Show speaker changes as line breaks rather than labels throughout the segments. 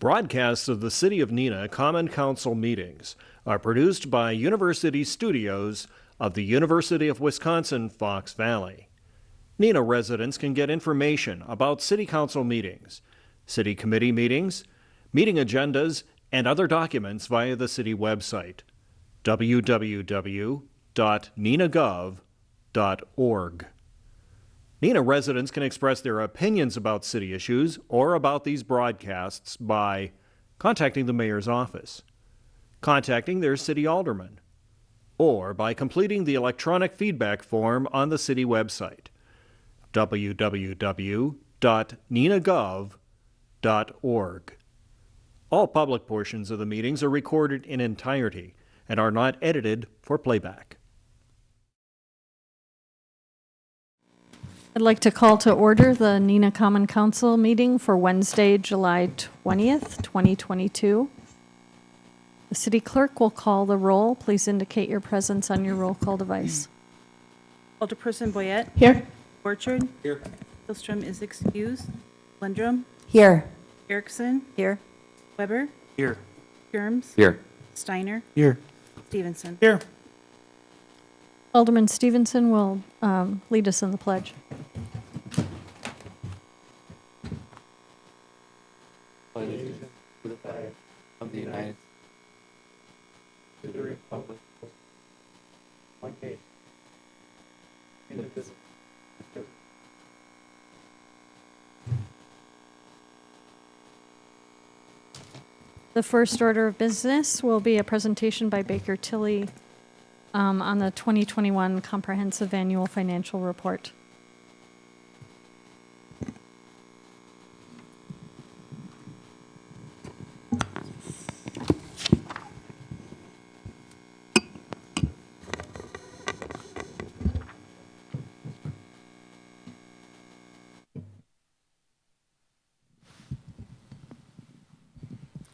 Broadcasts of the City of Neenah Common Council meetings are produced by University Studios of the University of Wisconsin-Fox Valley. Neenah residents can get information about City Council meetings, City Committee meetings, meeting agendas, and other documents via the City website, www.neenahgov.org. Neenah residents can express their opinions about city issues or about these broadcasts by contacting the mayor's office, contacting their city alderman, or by completing the electronic feedback form on the city website, www.neenahgov.org. All public portions of the meetings are recorded in entirety and are not edited for playback.
I'd like to call to order the Neenah Common Council meeting for Wednesday, July 20th, 2022. The city clerk will call the roll. Please indicate your presence on your roll call device.
Alderperson Boyette.
Here.
Orchard. Here. Hillstrom is excused. Lindrum.
Here.
Erickson.
Here.
Weber.
Here.
Germs.
Here.
Steiner.
Here.
Stevenson.
Here.
Alderman Stevenson will lead us in the pledge.
Allegiance to the flag of the United States, to the republic, one nation, indivisible.
The first order of business will be a presentation by Baker Tilly on the 2021 Comprehensive Annual Financial Report.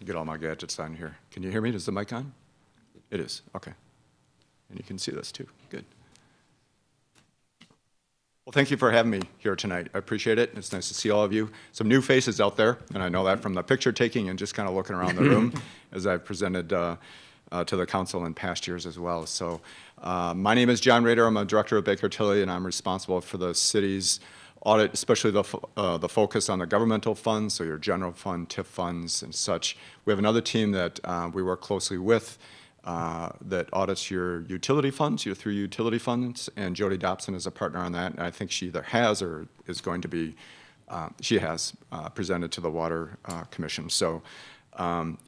Get all my gadgets on here. Can you hear me? Is the mic on? It is. Okay. And you can see this too. Good. Well, thank you for having me here tonight. I appreciate it. It's nice to see all of you. Some new faces out there, and I know that from the picture taking and just kind of looking around the room as I've presented to the council in past years as well. So my name is John Rader. I'm a director of Baker Tilly, and I'm responsible for the city's audit, especially the focus on the governmental funds, so your general fund, TIF funds, and such. We have another team that we work closely with that audits your utility funds, your 3 utility funds, and Jody Dobson is a partner on that. And I think she either has or is going to be, she has presented to the Water Commission. So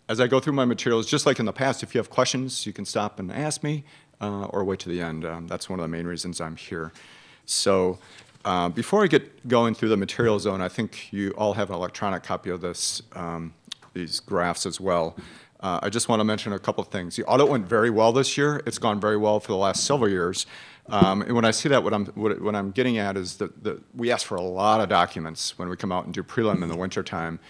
as I go through my materials, just like in the past, if you have questions, you can stop and ask me or wait to the end. That's one of the main reasons I'm here. So before I get going through the material zone, I think you all have an electronic copy of this, these graphs as well. I just want to mention a couple of things. The audit went very well this year. It's gone very well for the last several years. And when I see that, what I'm getting at is that we ask for a lot of documents when we come out and do prelim in the wintertime.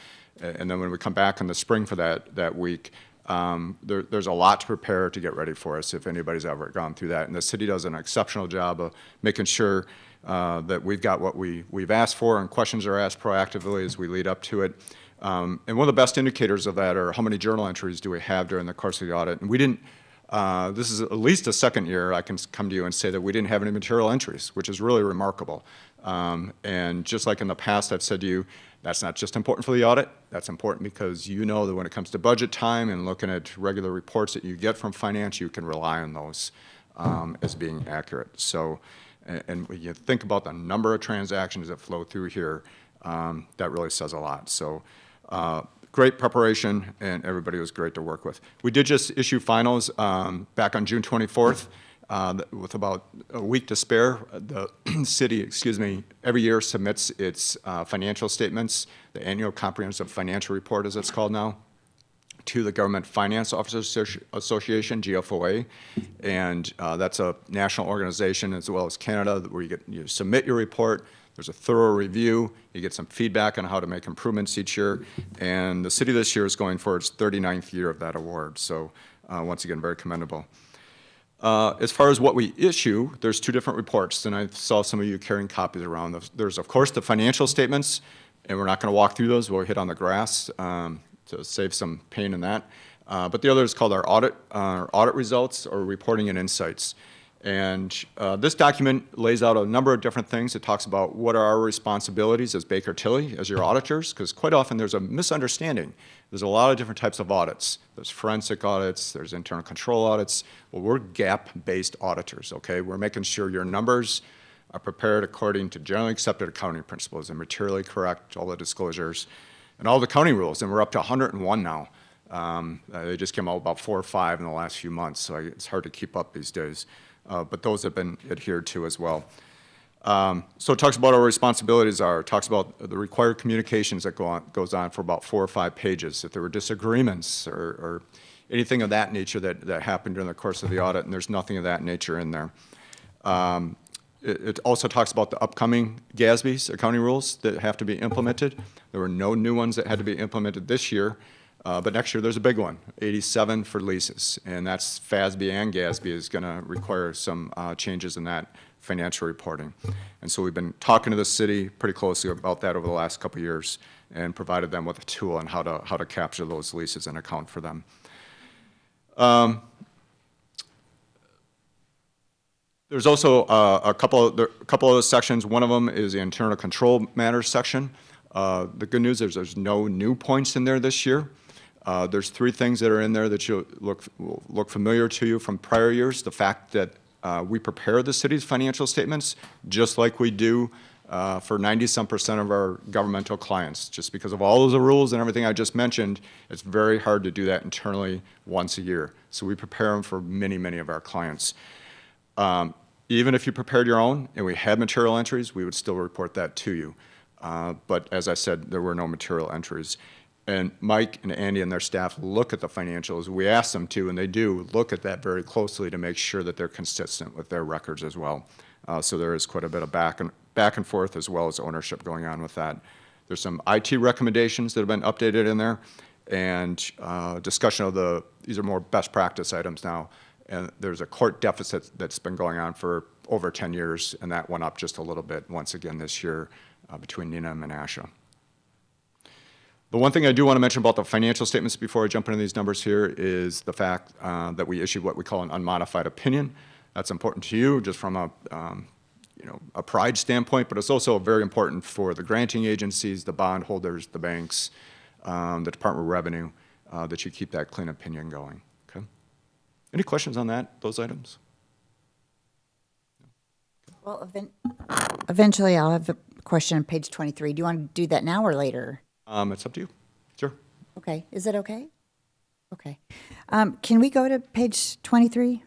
And then when we come back in the spring for that week, there's a lot to prepare to get ready for us if anybody's ever gone through that. And the city does an exceptional job of making sure that we've got what we've asked for and questions are asked proactively as we lead up to it. And one of the best indicators of that are how many journal entries do we have during the course of the audit. And we didn't, this is at least the second year I can come to you and say that we didn't have any material entries, which is really remarkable. And just like in the past, I've said to you, that's not just important for the audit, that's important because you know that when it comes to budget time and looking at regular reports that you get from finance, you can rely on those as being accurate. So, and when you think about the number of transactions that flow through here, that really says a lot. So great preparation, and everybody was great to work with. We did just issue finals back on June 24th with about a week to spare. The city, every year submits its financial statements, the annual comprehensive financial report as it's called now, to the Government Finance Officers Association, GFOA, and that's a national organization as well as Canada where you submit your report. There's a thorough review. You get some feedback on how to make improvements each year. And the city this year is going for its 39th year of that award. So once again, very commendable. As far as what we issue, there's 2 different reports. And I saw some of you carrying copies around. There's, of course, the financial statements. And we're not going to walk through those. We'll hit on the graphs. to save some pain in that. But the other is called our audit results or reporting and insights. And this document lays out a number of different things. It talks about what are our responsibilities as Baker Tilly, as your auditors, because quite often there's a misunderstanding. There's a lot of different types of audits. There's forensic audits, there's internal control audits. Well, we're GAAP-based auditors, okay? We're making sure your numbers are prepared according to generally accepted accounting principles and materially correct, all the disclosures, and all the accounting rules. And we're up to 101 now. They just came out about 4 or 5 in the last few months, so it's hard to keep up these days. But those have been adhered to as well. So it talks about our responsibilities it talks about the required communications that goes on for about 4 or 5 pages. If there were disagreements or anything of that nature that happened during the course of the audit, and there's nothing of that nature in there. It also talks about the upcoming GASB's accounting rules that have to be implemented. There were no new ones that had to be implemented this year. But next year, there's a big one, 87 for leases, and that's FASB and GASB is going to require some changes in that financial reporting. And so we've been talking to the city pretty closely about that over the last couple of years and provided them with a tool on how to capture those leases and account for them. There's also a couple of those sections. One of them is the internal control matters section. The good news is there's no new points in there this year. There's 3 things that are in there that will look familiar to you from prior years. The fact that we prepare the city's financial statements just like we do for 90-some% of our governmental clients. Just because of all of the rules and everything I just mentioned, it's very hard to do that internally once a year. So we prepare them for many, many of our clients. Even if you prepared your own and we had material entries, we would still report that to you. But as I said, there were no material entries. And Mike and Andy and their staff look at the financials. We ask them to, and they do look at that very closely to make sure that they're consistent with their records as well. So there is quite a bit of back and forth as well as ownership going on with that. There's some IT recommendations that have been updated in there, and discussion of these are more best practice items now. And there's a court deficit that's been going on for over 10 years, and that went up just a little bit once again this year between Neenah and Menasha. The one thing I do want to mention about the financial statements before I jump into these numbers here is the fact that we issued what we call an unmodified opinion. That's important to you just from a pride standpoint, but it's also very important for the granting agencies, the bondholders, the banks, the Department of Revenue, that you keep that clean opinion going. Okay. Any questions on those items?
Well, eventually I'll have a question on page 23. Do you want to do that now or later?
It's up to you. Sure.
Okay. Is it okay? Okay. Can we go to page 23?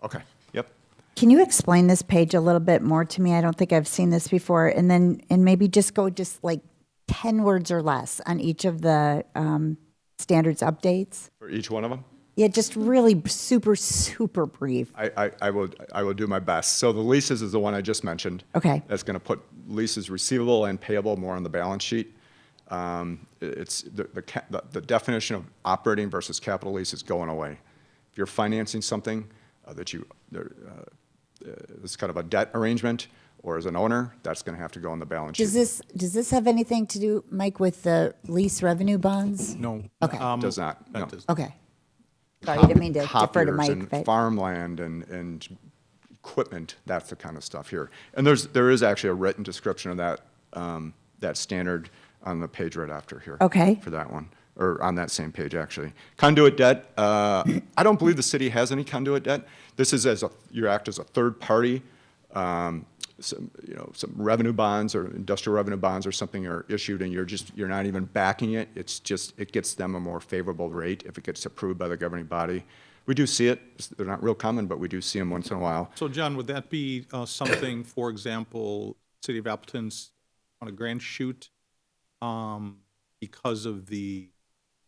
Okay. Yep.
Can you explain this page a little bit more to me? I don't think I've seen this before. And maybe just go like 10 words or less on each of the standards updates.
For each one of them?
Yeah, just really super, super brief.
I will do my best. So the leases is the one I just mentioned.
Okay.
That's going to put leases receivable and payable more on the balance sheet. It's the definition of operating versus capital lease is going away. If you're financing something it's kind of a debt arrangement, or as an owner, that's going to have to go on the balance sheet.
Does this have anything to do, Mike, with the lease revenue bonds?
No.
Okay.
Does not. No.
Okay. Sorry, I didn't mean to defer to
Copiers
Mike.
and
But
farmland and equipment, that's the kind of stuff here. And there is actually a written description of that standard on the page right after here.
Okay.
For that one, or on that same page actually. Conduit debt. I don't believe the city has any conduit debt. This is you act as a third party. Some revenue bonds or industrial revenue bonds or something are issued, and you're not even backing it. It gets them a more favorable rate if it gets approved by the governing body. We do see it. They're not real common, but we do see them once in a while.
So, John, would that be something, for example, City of Appleton's on a grant shoot because of the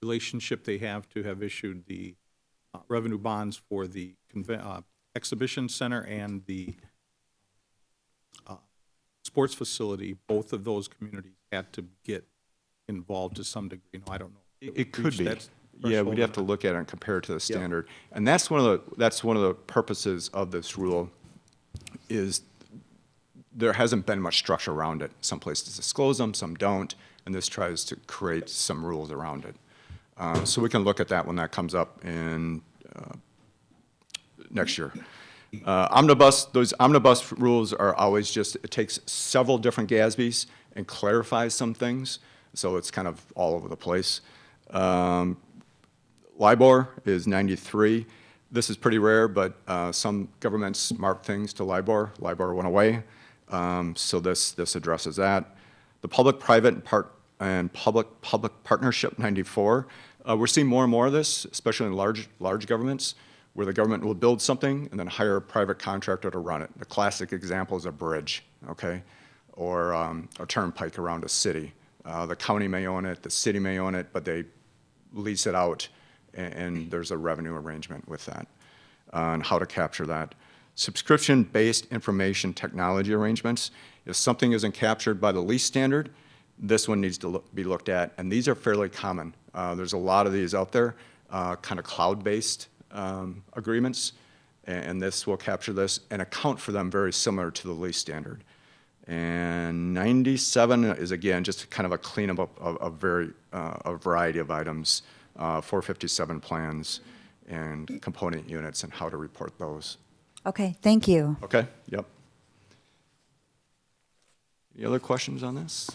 relationship they have to have issued the revenue bonds for the exhibition center and the sports facility? Both of those communities had to get involved to some degree. No, I don't know.
It could be. Yeah, we'd have to look at it and compare it to the standard. And that's one of the purposes of this rule is there hasn't been much structure around it. Some places disclose them, some don't, and this tries to create some rules around it. So we can look at that when that comes up in next year. Those omnibus rules are always just, it takes several different GASBs and clarifies some things, so it's kind of all over the place. LIBOR is 93. This is pretty rare, but some governments mark things to LIBOR. LIBOR went away, so this addresses that. The public-private and public partnership, 94. We're seeing more and more of this, especially in large governments, where the government will build something and then hire a private contractor to run it. The classic example is a bridge, okay, or a turnpike around a city. The county may own it, the city may own it, but they lease it out, and there's a revenue arrangement with that on how to capture that. Subscription-based information technology arrangements. If something isn't captured by the lease standard, this one needs to be looked at, and these are fairly common. There's a lot of these out there, kind of cloud-based agreements, and this will capture this and account for them very similar to the lease standard. And 97 is, again, just kind of a cleanup of a variety of items, 457 plans and component units and how to report those.
Okay, thank you.
Okay, yep. Any other questions on this?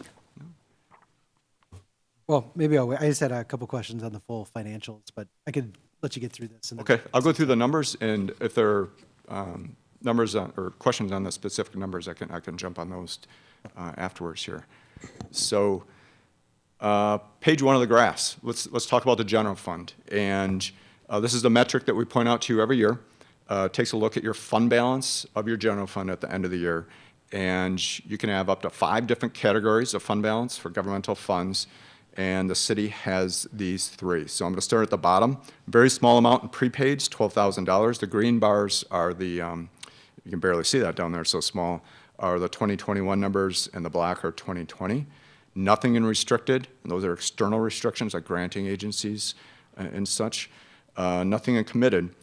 Well, maybe I just had a couple questions on the full financials, but I could let you get through this.
Okay, I'll go through the numbers, and if there are numbers or questions on the specific numbers, I can jump on those afterwards here. So, page 1 of the graphs. Let's talk about the general fund, and this is the metric that we point out to you every year. It takes a look at your fund balance of your general fund at the end of the year, and you can have up to 5 different categories of fund balance for governmental funds. And the city has these 3. So I'm going to start at the bottom. Very small amount in prepaids, $12,000. The green bars are the, you can barely see that down there, so small, are the 2021 numbers, and the black are 2020. Nothing in restricted, and those are external restrictions like granting agencies and such. Nothing in committed.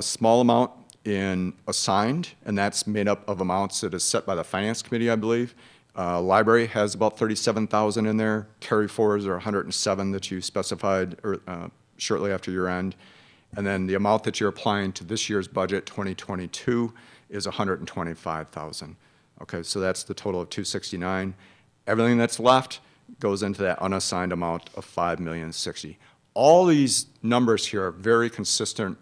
Small amount in assigned, and that's made up of amounts that is set by the Finance Committee, I believe. Library has about 37,000 in there. Carry forwards are 107 that you specified shortly after year end. And then the amount that you're applying to this year's budget, 2022, is 125,000. Okay, so that's the total of 269. Everything that's left goes into that unassigned amount of 5,060,000. All these numbers here are very consistent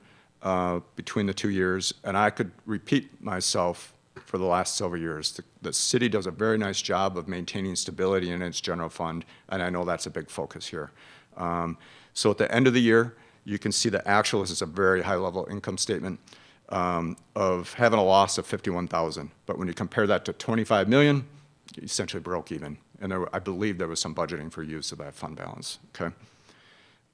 between the 2 years, and I could repeat myself for the last several years. The city does a very nice job of maintaining stability in its general fund, and I know that's a big focus here. So at the end of the year, you can see the actual, this is a very high-level income statement, of having a loss of 51,000. But when you compare that to 25 million, you essentially broke even. And I believe there was some budgeting for use of that fund balance, okay?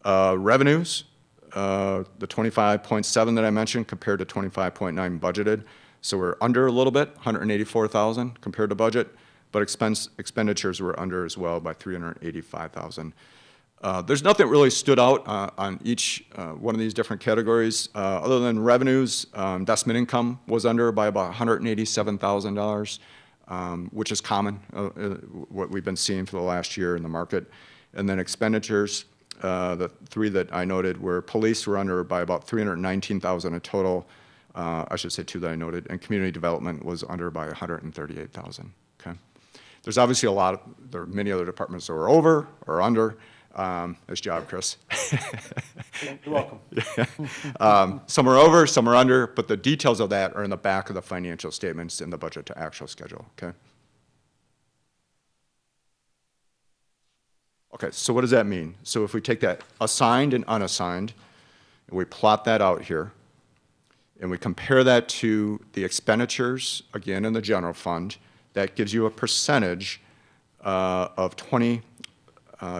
Revenues, the 25.7 that I mentioned compared to 25.9 budgeted. So we're under a little bit, 184,000 compared to budget, but expenditures were under as well by 385,000. There's nothing that really stood out on each one of these different categories. Other than revenues, investment income was under by about $187,000, which is common, what we've been seeing for the last year in the market. And then expenditures, the 3 that I noted were police were under by about $319,000 in total. I should say 2 that I noted, and community development was under by 138,000. Okay, there's obviously there are many other departments that were over or under. Nice job, Chris.
You're welcome.
Some are over, some are under, but the details of that are in the back of the financial statements in the budget to actual schedule. Okay. Okay, so what does that mean? So if we take that assigned and unassigned, and we plot that out here, and we compare that to the expenditures, again, in the general fund, that gives you a percentage of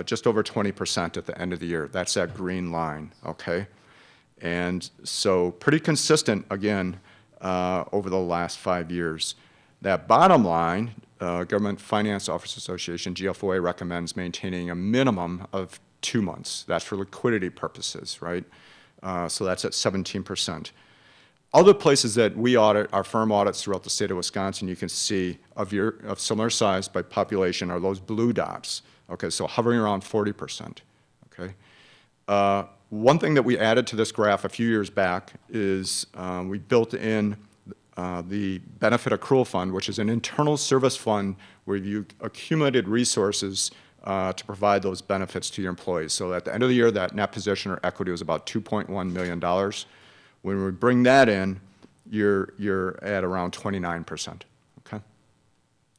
just over 20% at the end of the year. That's that green line, okay? And so pretty consistent, again, over the last 5 years. That bottom line, Government Finance Officers Association, GFOA, recommends maintaining a minimum of 2 months. That's for liquidity purposes, right? So that's at 17%. Other places that we audit, our firm audits throughout the state of Wisconsin, you can see of similar size by population are those blue dots. Okay, so hovering around 40%. Okay. One thing that we added to this graph a few years back is we built in the benefit accrual fund, which is an internal service fund where you accumulated resources to provide those benefits to your employees. So at the end of the year, that net position or equity was about $2.1 million. When we bring that in, you're at around 29%, okay?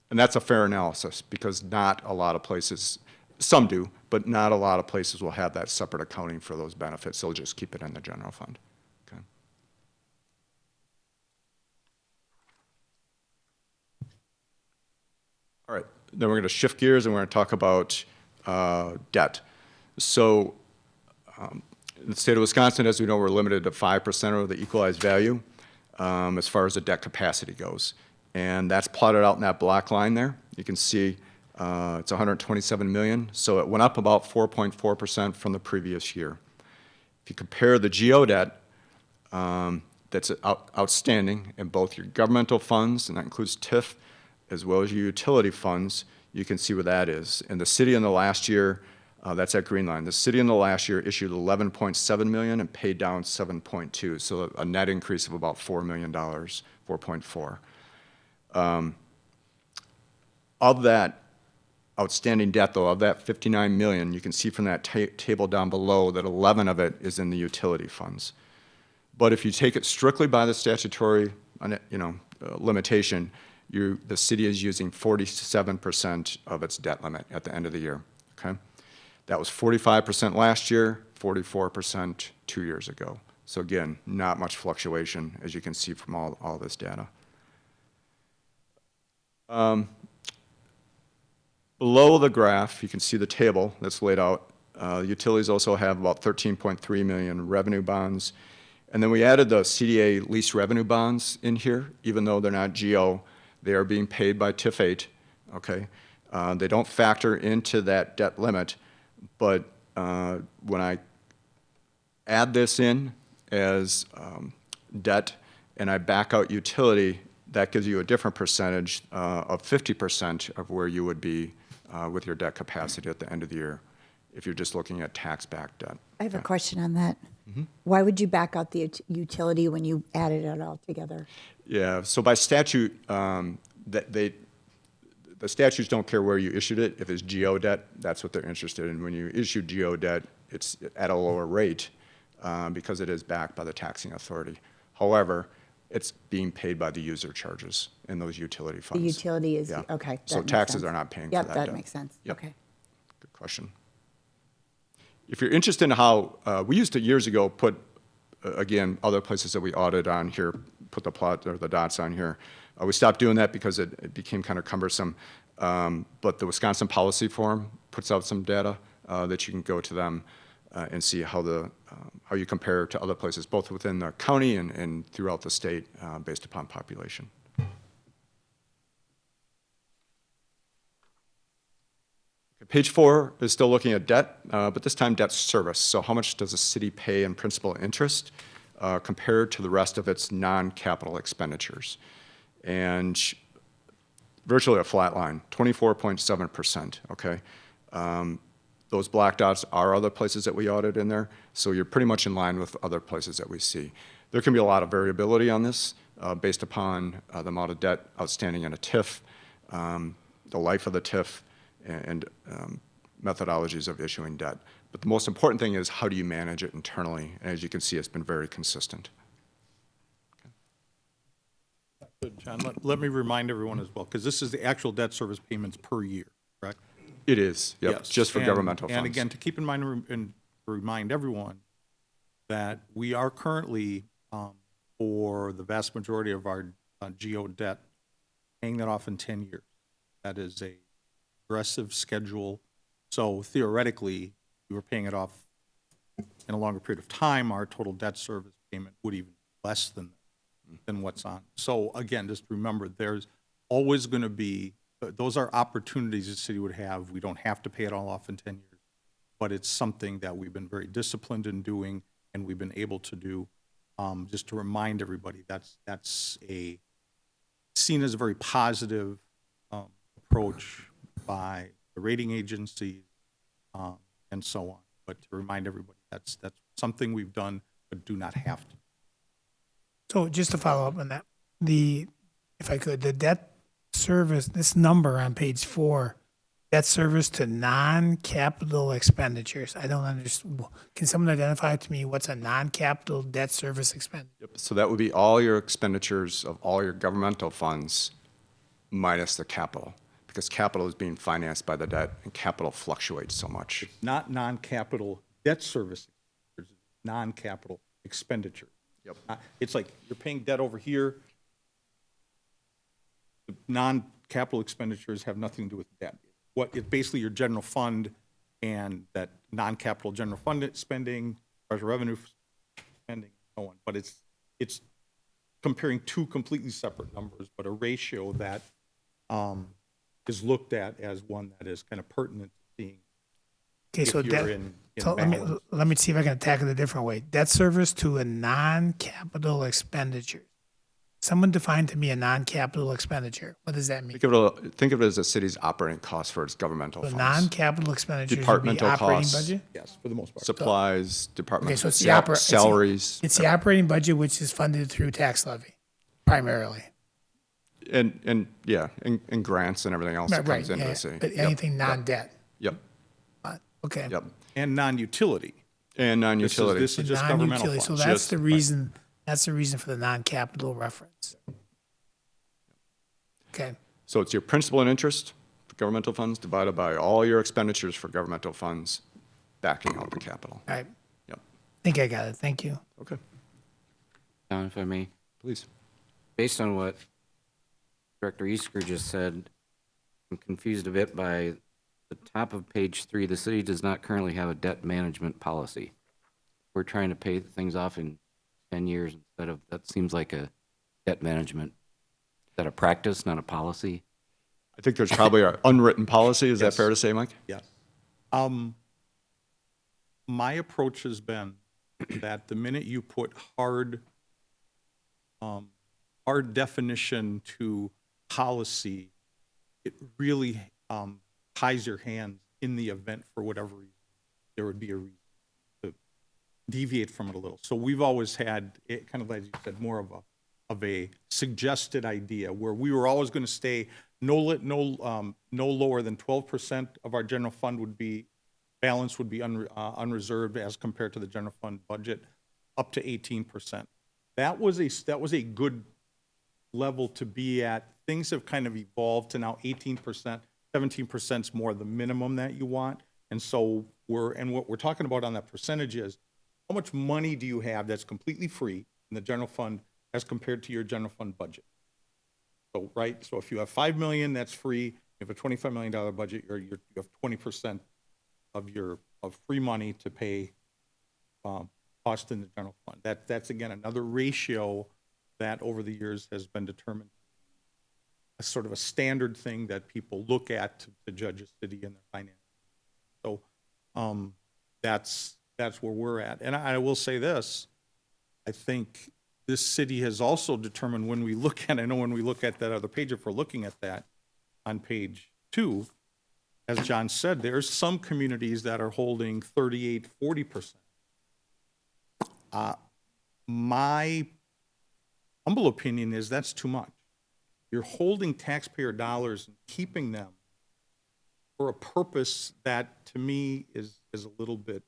And that's a fair analysis because not a lot of places, some do, but not a lot of places will have that separate accounting for those benefits. They'll just keep it in the general fund, okay? All right, then we're going to shift gears and we're going to talk about debt. So in the state of Wisconsin, as we know, we're limited to 5% of the equalized value as far as the debt capacity goes. And that's plotted out in that black line there. You can see it's 127 million, so it went up about 4.4% from the previous year. If you compare the GO debt that's outstanding in both your governmental funds, and that includes TIF, as well as your utility funds, you can see where that is. And the city in the last year, that's that green line. The city in the last year issued 11.7 million and paid down 7.2, so a net increase of about $4 million, 4.4. Of that outstanding debt, though, of that 59 million, you can see from that table down below that 11 of it is in the utility funds. But if you take it strictly by the statutory, limitation, the city is using 47% of its debt limit at the end of the year, okay? That was 45% last year, 44% 2 years ago. So again, not much fluctuation, as you can see from all this data. Below the graph, you can see the table that's laid out. Utilities also have about 13.3 million revenue bonds. And then we added the CDA lease revenue bonds in here, even though they're not GO. They are being paid by TIF 8, okay? They don't factor into that debt limit, but when I add this in as debt and I back out utility, that gives you a different percentage of 50% of where you would be with your debt capacity at the end of the year if you're just looking at tax-backed debt.
I have a question on that. Why would you back out the utility when you added it all together?
Yeah, so by statute, the statutes don't care where you issued it. If it's GO debt, that's what they're interested in. When you issue GO debt, it's at a lower rate because it is backed by the taxing authority. However, it's being paid by the user charges in those utility funds.
The utility is,
Yeah.
okay.
So taxes are not paying for that
Yep,
debt.
that makes sense.
Yep.
Okay.
Good question. If you're interested in how, we used to years ago put, again, other places that we audit on here, put the plot or the dots on here. We stopped doing that because it became kind of cumbersome. But the Wisconsin Policy Forum puts out some data that you can go to them and see how you compare to other places, both within the county and throughout the state based upon population. Page 4 is still looking at debt, but this time debt service. So how much does the city pay in principal and interest compared to the rest of its non-capital expenditures? And virtually a flat line, 24.7%, okay? Those black dots are other places that we audit in there, so you're pretty much in line with other places that we see. There can be a lot of variability on this based upon the amount of debt outstanding in a TIF, the life of the TIF, and methodologies of issuing debt. But the most important thing is how do you manage it internally? And as you can see, it's been very consistent.
Good, John, let me remind everyone as well, because this is the actual debt service payments per year, correct?
It is, yep,
Yes.
just for governmental funds.
And again, to keep in mind and remind everyone that we are currently, for the vast majority of our GO debt, paying that off in 10 years. That is a aggressive schedule. So theoretically, we were paying it off in a longer period of time, our total debt service payment would even be less than what's on. So again, just remember, there's always going to be, those are opportunities the city would have. We don't have to pay it all off in 10 years, but it's something that we've been very disciplined in doing and we've been able to do just to remind everybody, that's seen as a very positive approach by the rating agencies and so on. But to remind everybody, that's something we've done but do not have to.
So just to follow up on that, if I could, the debt service, this number on page 4, debt service to non-capital expenditures. I don't understand. Can someone identify to me what's a non-capital debt service expenditure?
Yep. So that would be all your expenditures of all your governmental funds minus the capital, because capital is being financed by the debt, and capital fluctuates so much.
Not non-capital debt service, non-capital expenditure.
Yep.
It's like you're paying debt over here. The non-capital expenditures have nothing to do with debt. It's basically your general fund and that non-capital general fund spending, treasury revenue spending, and so on. But it's comparing two completely separate numbers, but a ratio that is looked at as one that is kind of pertinent to seeing.
Okay, so
if you're in
so
balance.
let me see if I can attack it a different way. Debt service to a non-capital expenditure. Someone defined to me a non-capital expenditure. What does that mean?
Think of it as the city's operating costs for its governmental
So
funds.
non-capital expenditures would be
Departmental
operating
costs.
budget?
Yes, for the most part.
Supplies,
Okay,
departmental
so it's the
salaries.
It's the operating budget which is funded through tax levy, primarily.
And grants and everything else that
Right,
comes into
yeah,
the city.
but
Yep.
anything non-debt.
Yep,
Okay.
yep.
And non-utility.
And non-utility.
This is just governmental
Non-utility.
funds.
So that's
Just-
the reason. That's the reason for the non-capital reference. Okay.
So it's your principal and interest for governmental funds divided by all your expenditures for governmental funds, backing out the capital.
All right.
Yep.
I think I got it. Thank you.
Okay,
Don, if I may,
please.
based on what Director Easker just said, I'm confused a bit by the top of page 3. The city does not currently have a debt management policy. We're trying to pay things off in 10 years instead of, that seems like a debt management. Is that a practice, not a policy?
I think there's probably an unwritten policy. Is that fair to say, Mike?
Yes. My approach has been that the minute you put hard definition to policy, it really ties your hands in the event for whatever reason there would be a reason to deviate from it a little. So we've always had it, kind of like you said, more of a suggested idea where we were always going to stay no lower than 12% of our general fund would be balance would be unreserved as compared to the general fund budget, up to 18%. That was a good level to be at. Things have kind of evolved to now 18%, 17% is more the minimum that you want. And so what we're talking about on that percentage is how much money do you have that's completely free in the general fund as compared to your general fund budget? So, right, so if you have $5 million, that's free. You have a $25 million budget, you have 20% of free money to pay cost in the general fund. That's again another ratio that over the years has been determined as sort of a standard thing that people look at to judge a city and their finances. So that's where we're at. And I will say this, I think this city has also determined when we look at that other page, if we're looking at that on page 2, as John said, there's some communities that are holding 38, 40%. My humble opinion is that's too much. You're holding taxpayer dollars and keeping them for a purpose that, to me, is a little bit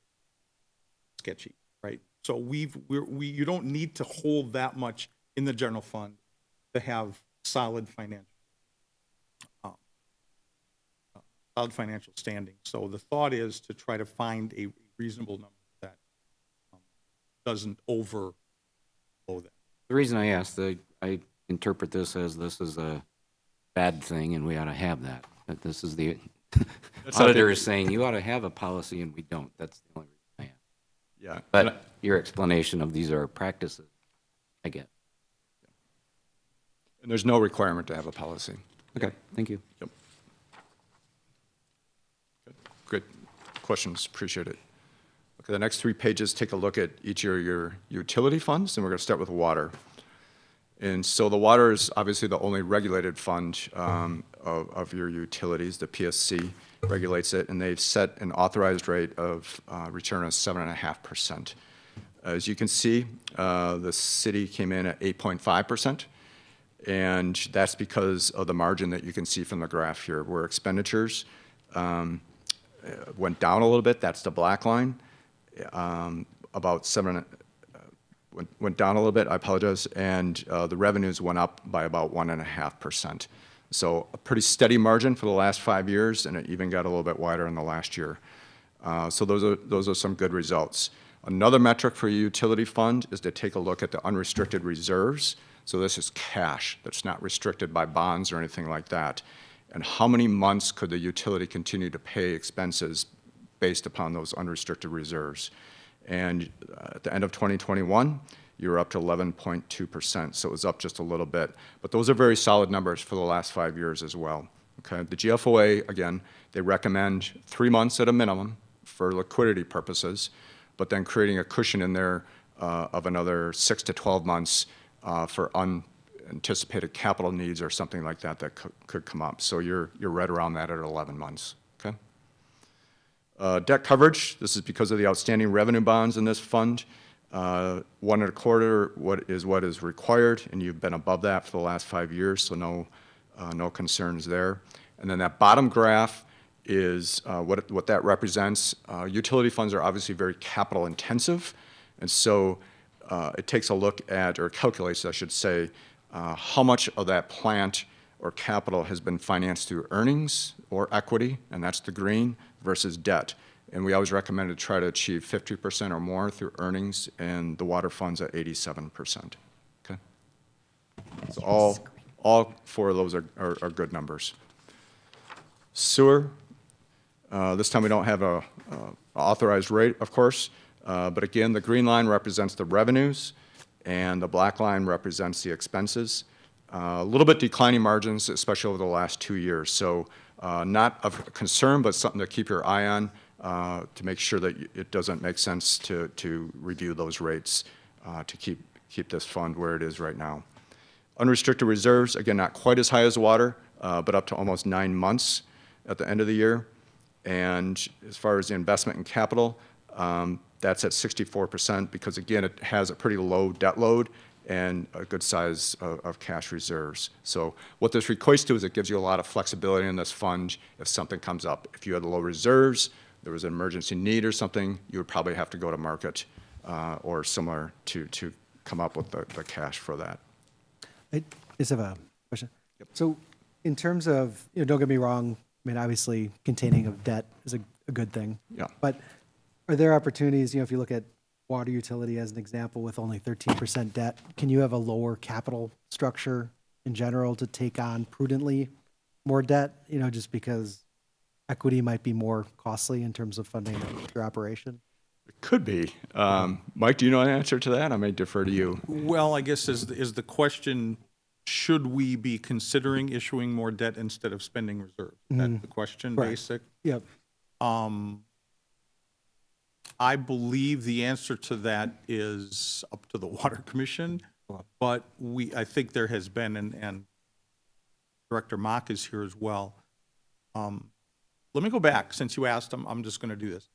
sketchy, right? So you don't need to hold that much in the general fund to have solid financial standing. So the thought is to try to find a reasonable number that doesn't overblow that.
The reason I asked, I interpret this as this is a bad thing and we ought to have that. That this is the auditor is saying you ought to have a policy and we don't. That's the only reason I asked.
Yeah.
But your explanation of these are practices, I get.
And there's no requirement to have a policy.
Okay, thank you.
Yep. Good questions, appreciate it. Okay, the next 3 pages take a look at each of your utility funds, and we're going to start with water. And so the water is obviously the only regulated fund of your utilities. The PSC regulates it, and they've set an authorized rate of return of 7.5%. As you can see, the city came in at 8.5%, and that's because of the margin that you can see from the graph here, where expenditures went down a little bit. That's the black line. About went down a little bit, I apologize, and the revenues went up by about 1.5%. So a pretty steady margin for the last 5 years, and it even got a little bit wider in the last year. So those are some good results. Another metric for your utility fund is to take a look at the unrestricted reserves. So this is cash that's not restricted by bonds or anything like that. And how many months could the utility continue to pay expenses based upon those unrestricted reserves? And at the end of 2021, you were up to 11.2%, so it was up just a little bit. But those are very solid numbers for the last 5 years as well. Okay, the GFOA, again, they recommend 3 months at a minimum for liquidity purposes, but then creating a cushion in there of another 6 to 12 months for unanticipated capital needs or something like that that could come up. So you're right around that at 11 months. Okay. Debt coverage, this is because of the outstanding revenue bonds in this fund. 1.25 what is required, and you've been above that for the last 5 years, so no concerns there. And then that bottom graph is what that represents. Utility funds are obviously very capital intensive, and so it takes a look at, or calculates, I should say, how much of that plant or capital has been financed through earnings or equity, and that's the green, versus debt. And we always recommend to try to achieve 50% or more through earnings, and the water fund's at 87%. Okay? So all 4 of those are good numbers. Sewer, this time we don't have a authorized rate, of course, but again, the green line represents the revenues, and the black line represents the expenses. A little bit declining margins, especially over the last 2 years. So not of concern, but something to keep your eye on to make sure that it doesn't make sense to review those rates to keep this fund where it is right now. Unrestricted reserves, again, not quite as high as water, but up to almost 9 months at the end of the year. And as far as the investment in capital, that's at 64% because, again, it has a pretty low debt load and a good size of cash reserves. So what this equates to is it gives you a lot of flexibility in this fund if something comes up. If you had low reserves, there was an emergency need or something, you would probably have to go to market or similar to come up with the cash for that.
I just have a question. Yep. So in terms of, don't get me wrong, I mean, obviously containing of debt is a good thing.
Yeah.
But are there opportunities, if you look at water utility as an example with only 13% debt, can you have a lower capital structure in general to take on prudently more debt, just because equity might be more costly in terms of funding your operation?
It could be. Mike, do you know an answer to that? I may defer to you.
Well, I guess is the question, should we be considering issuing more debt instead of spending reserves? That's the question,
Right.
basic.
Yep.
I believe the answer to that is up to the Water Commission, but I think there has been, and Director Mock is here as well. Let me go back, since you asked him, I'm just going to do this.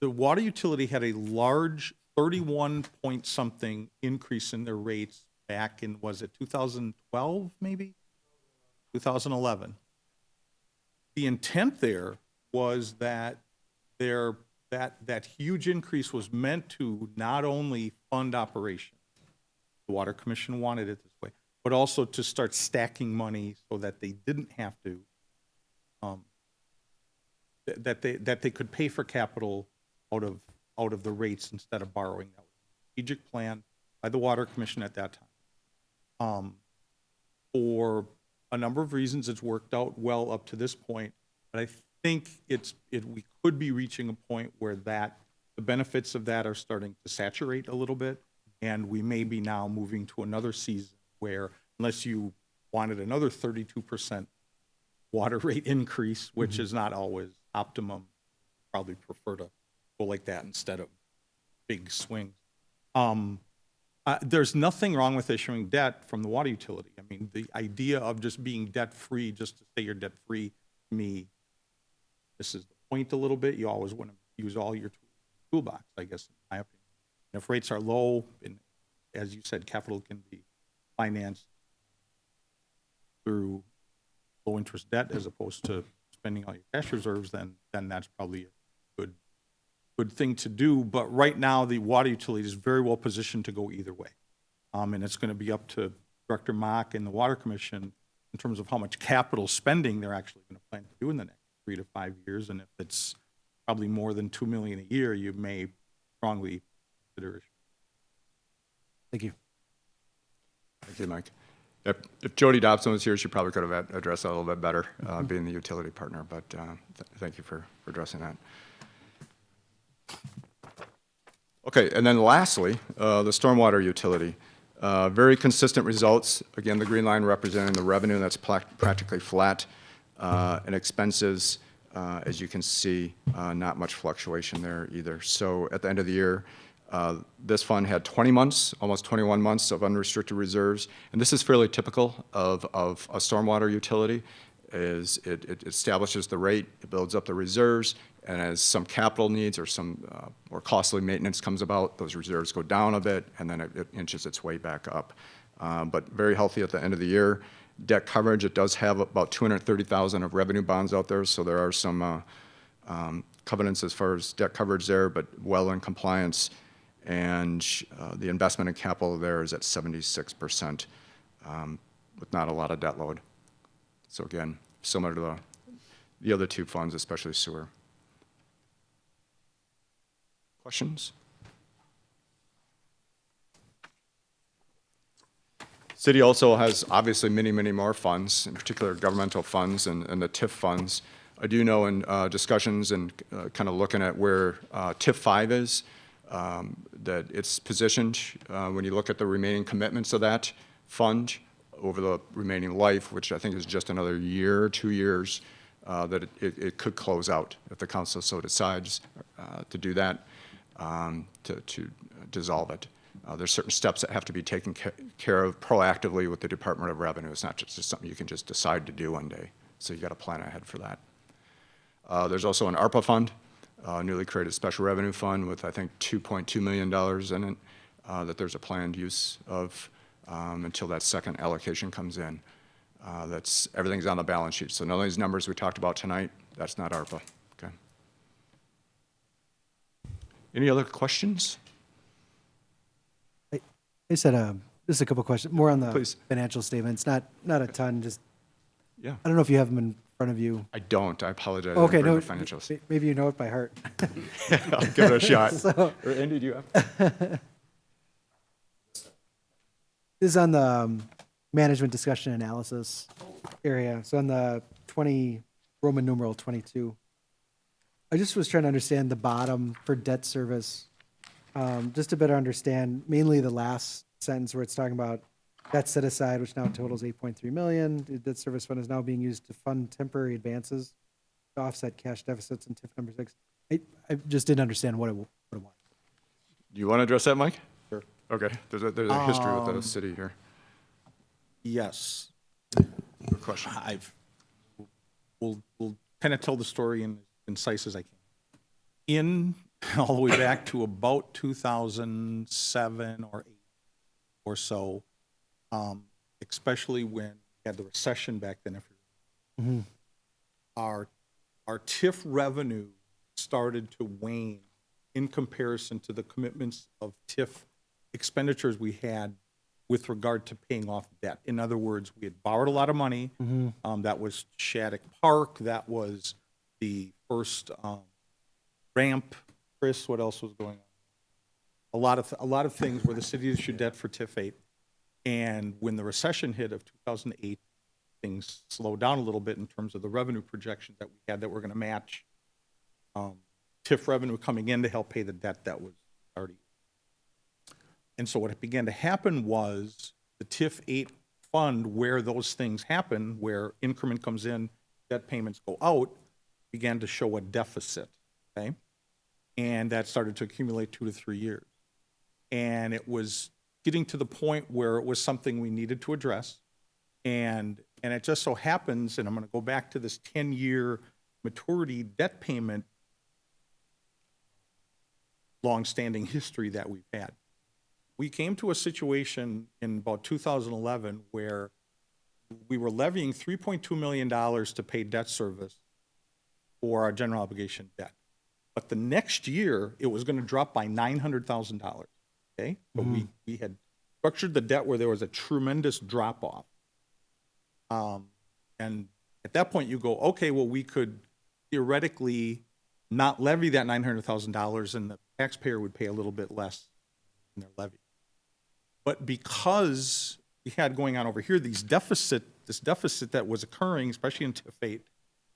The water utility had a large 31 point something increase in their rates back in, was it 2012 maybe? 2011. The intent there was that that huge increase was meant to not only fund operations, the Water Commission wanted it this way, but also to start stacking money so that they didn't have to, that they could pay for capital out of the rates instead of borrowing. That was a strategic plan by the Water Commission at that time. For a number of reasons, it's worked out well up to this point, but I think we could be reaching a point where the benefits of that are starting to saturate a little bit, and we may be now moving to another season where, unless you wanted another 32% water rate increase, which is not always optimum, probably prefer to go like that instead of big swings. There's nothing wrong with issuing debt from the water utility. I mean, the idea of just being debt-free, just to say you're debt-free, to me, this is the point a little bit. You always want to use all your toolbox, I guess, in my opinion. And if rates are low, and as you said, capital can be financed through low-interest debt as opposed to spending all your cash reserves, then that's probably a good thing to do. But right now, the water utility is very well positioned to go either way. And it's going to be up to Director Mock and the Water Commission in terms of how much capital spending they're actually going to plan to do in the next 3 to 5 years. And if it's probably more than $2 million a year, you may strongly consider it.
Thank you.
Thank you, Mike. If Jody Dobson was here, she probably could have addressed that a little bit better, being the utility partner, but thank you for addressing that. Okay, and then lastly, the stormwater utility. Very consistent results. Again, the green line representing the revenue, that's practically flat. And expenses, as you can see, not much fluctuation there either. So at the end of the year, this fund had 20 months, almost 21 months of unrestricted reserves. And this is fairly typical of a stormwater utility. Is it establishes the rate, it builds up the reserves, and as some capital needs or some more costly maintenance comes about, those reserves go down a bit, and then it inches its way back up. But very healthy at the end of the year. Debt coverage, it does have about 230,000 of revenue bonds out there, so there are some covenants as far as debt coverage there, but well in compliance. And the investment in capital there is at 76%, with not a lot of debt load. So again, similar to the other two funds, especially sewer. Questions? City also has obviously many, many more funds, in particular governmental funds and the TIF funds. I do know in discussions and kind of looking at where TIF 5 is, that it's positioned when you look at the remaining commitments of that fund over the remaining life, which I think is just another year or 2 years, that it could close out if the council so decides to do that, to dissolve it. There's certain steps that have to be taken care of proactively with the Department of Revenue. It's not just something you can just decide to do one day. So you got to plan ahead for that. There's also an ARPA fund, newly created special revenue fund with I think $2.2 million in it, that there's a planned use of until that second allocation comes in. Everything's on the balance sheet. So none of these numbers we talked about tonight, that's not ARPA. Okay. Any other questions?
I said just a couple questions, more on the
Please.
financial statements, not a ton, just,
Yeah.
I don't know if you have them in front of you.
I don't. I apologize.
Okay,
I didn't
no,
bring the financials.
maybe you know it by heart.
I'll give it a shot.
So-
Or Andy, do you have?
This is on the management discussion analysis area. So on the 20, Roman numeral 22. I just was trying to understand the bottom for debt service, just to better understand mainly the last sentence where it's talking about debt set aside, which now totals 8.3 million. The debt service fund is now being used to fund temporary advances to offset cash deficits in TIF number 6. I just didn't understand what it was.
Do you want to address that, Mike?
Sure.
Okay. There's a history with the city here.
Yes.
Good question.
We'll kind of tell the story in as concise as I can. All the way back to about 2007 or 8 or so, especially when we had the recession back then, our TIF revenue started to wane in comparison to the commitments of TIF expenditures we had with regard to paying off debt. In other words, we had borrowed a lot of money. That was Shattuck Park. That was the first ramp. Chris, what else was going on? A lot of things where the city issued debt for TIF 8. And when the recession hit of 2008, things slowed down a little bit in terms of the revenue projections that we had that were going to match TIF revenue coming in to help pay the debt that was already. And so what began to happen was the TIF 8 fund, where those things happen, where increment comes in, debt payments go out, began to show a deficit, okay? and that started to accumulate 2 to 3 years. And it was getting to the point where it was something we needed to address. And it just so happens, and I'm going to go back to this 10-year maturity debt payment longstanding history that we've had. We came to a situation in about 2011 where we were levying $3.2 million to pay debt service for our general obligation debt. But the next year, it was going to drop by $900,000, okay? But we had structured the debt where there was a tremendous drop-off. And at that point, you go, okay, well, we could theoretically not levy that $900,000 and the taxpayer would pay a little bit less in their levy. But because we had going on over here this deficit that was occurring, especially in TIF 8,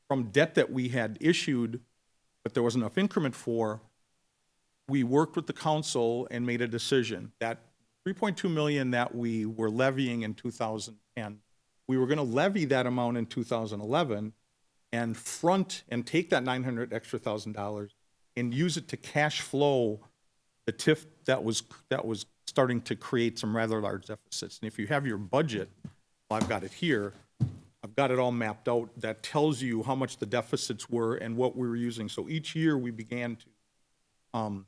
from debt that we had issued, but there was enough increment for, we worked with the council and made a decision that $3.2 million that we were levying in 2010, we were going to levy that amount in 2011 and front and take that $900,000 extra and use it to cash flow the TIF that was starting to create some rather large deficits. And if you have your budget, well, I've got it here, I've got it all mapped out that tells you how much the deficits were and what we were using. So each year we began to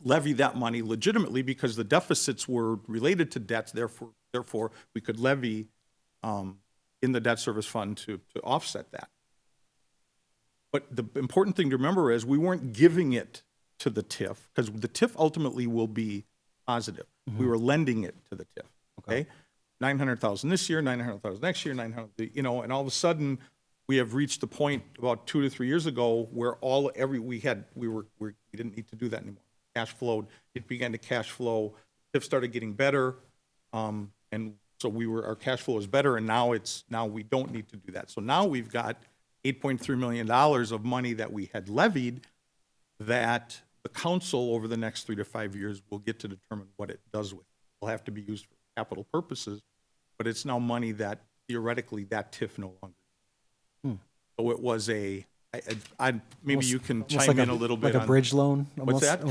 levy that money legitimately because the deficits were related to debts, therefore we could levy in the debt service fund to offset that. But the important thing to remember is we weren't giving it to the TIF because the TIF ultimately will be positive. We were lending it to the TIF, okay? 900,000 this year, 900,000 next year, 900, and all of a sudden we have reached the point about 2 to 3 years ago where we didn't need to do that anymore. Cash flowed, it began to cash flow. TIF started getting better, and so our cash flow is better, and now we don't need to do that. So now we've got $8.3 million of money that we had levied that the council over the next 3 to 5 years will get to determine what it does with. It will have to be used for capital purposes, but it's now money that theoretically that TIF no longer. So it was maybe you can chime in a little bit.
Like a bridge loan?
What's that?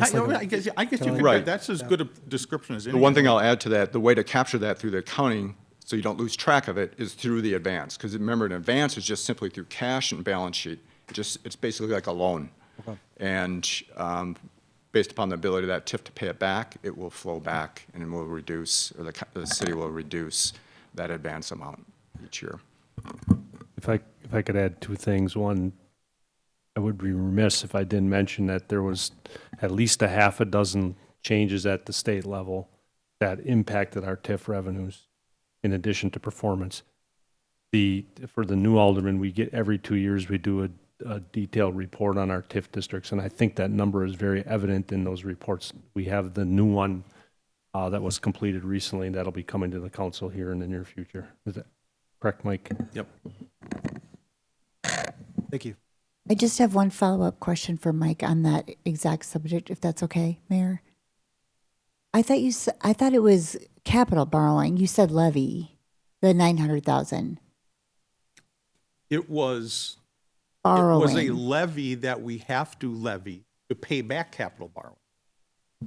I guess you can.
Right.
That's as good a description as any.
The one thing I'll add to that, the way to capture that through the accounting so you don't lose track of it is through the advance. Because remember, an advance is just simply through cash and balance sheet. It's basically like a loan. Okay. And based upon the ability of that TIF to pay it back, it will flow back and it will reduce, or the city will reduce that advance amount each year.
If I could add two things. One, I would be remiss if I didn't mention that there was at least a half a dozen changes at the state level that impacted our TIF revenues in addition to performance. For the new alderman, we get every 2 years we do a detailed report on our TIF districts, and I think that number is very evident in those reports. We have the new one that was completed recently, and that'll be coming to the council here in the near future. Is that correct, Mike?
Yep.
Thank you.
I just have one follow-up question for Mike on that exact subject, if that's okay, Mayor. I thought it was capital borrowing. You said levy, the 900,000.
It was
Borrowing.
It was a levy that we have to levy to pay back capital borrowing.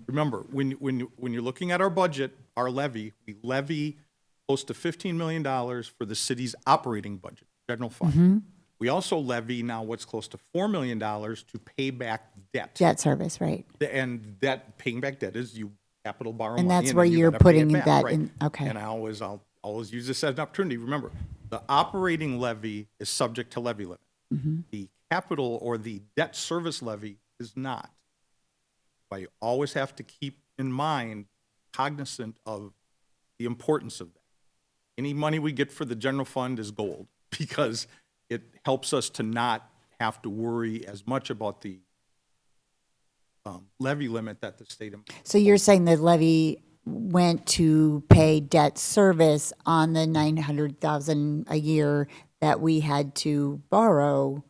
Remember, when you're looking at our budget, our levy, we levy close to $15 million for the city's operating budget, general fund.
Mm-hmm.
We also levy now what's close to $4 million to pay back debt.
Debt service, right.
And that paying back debt is you capital borrow
And
money.
that's where
then
you're
gotta pay
putting
it back,
that
right.
in, okay.
And I'll always use this as an opportunity. Remember, the operating levy is subject to levy limit.
Mm-hmm.
The capital or the debt service levy is not. But you always have to keep in mind, cognizant of the importance of that. Any money we get for the general fund is gold because it helps us to not have to worry as much about the levy limit that the state imposes.
So you're saying the levy went to pay debt service on the 900,000 a year that we had to borrow,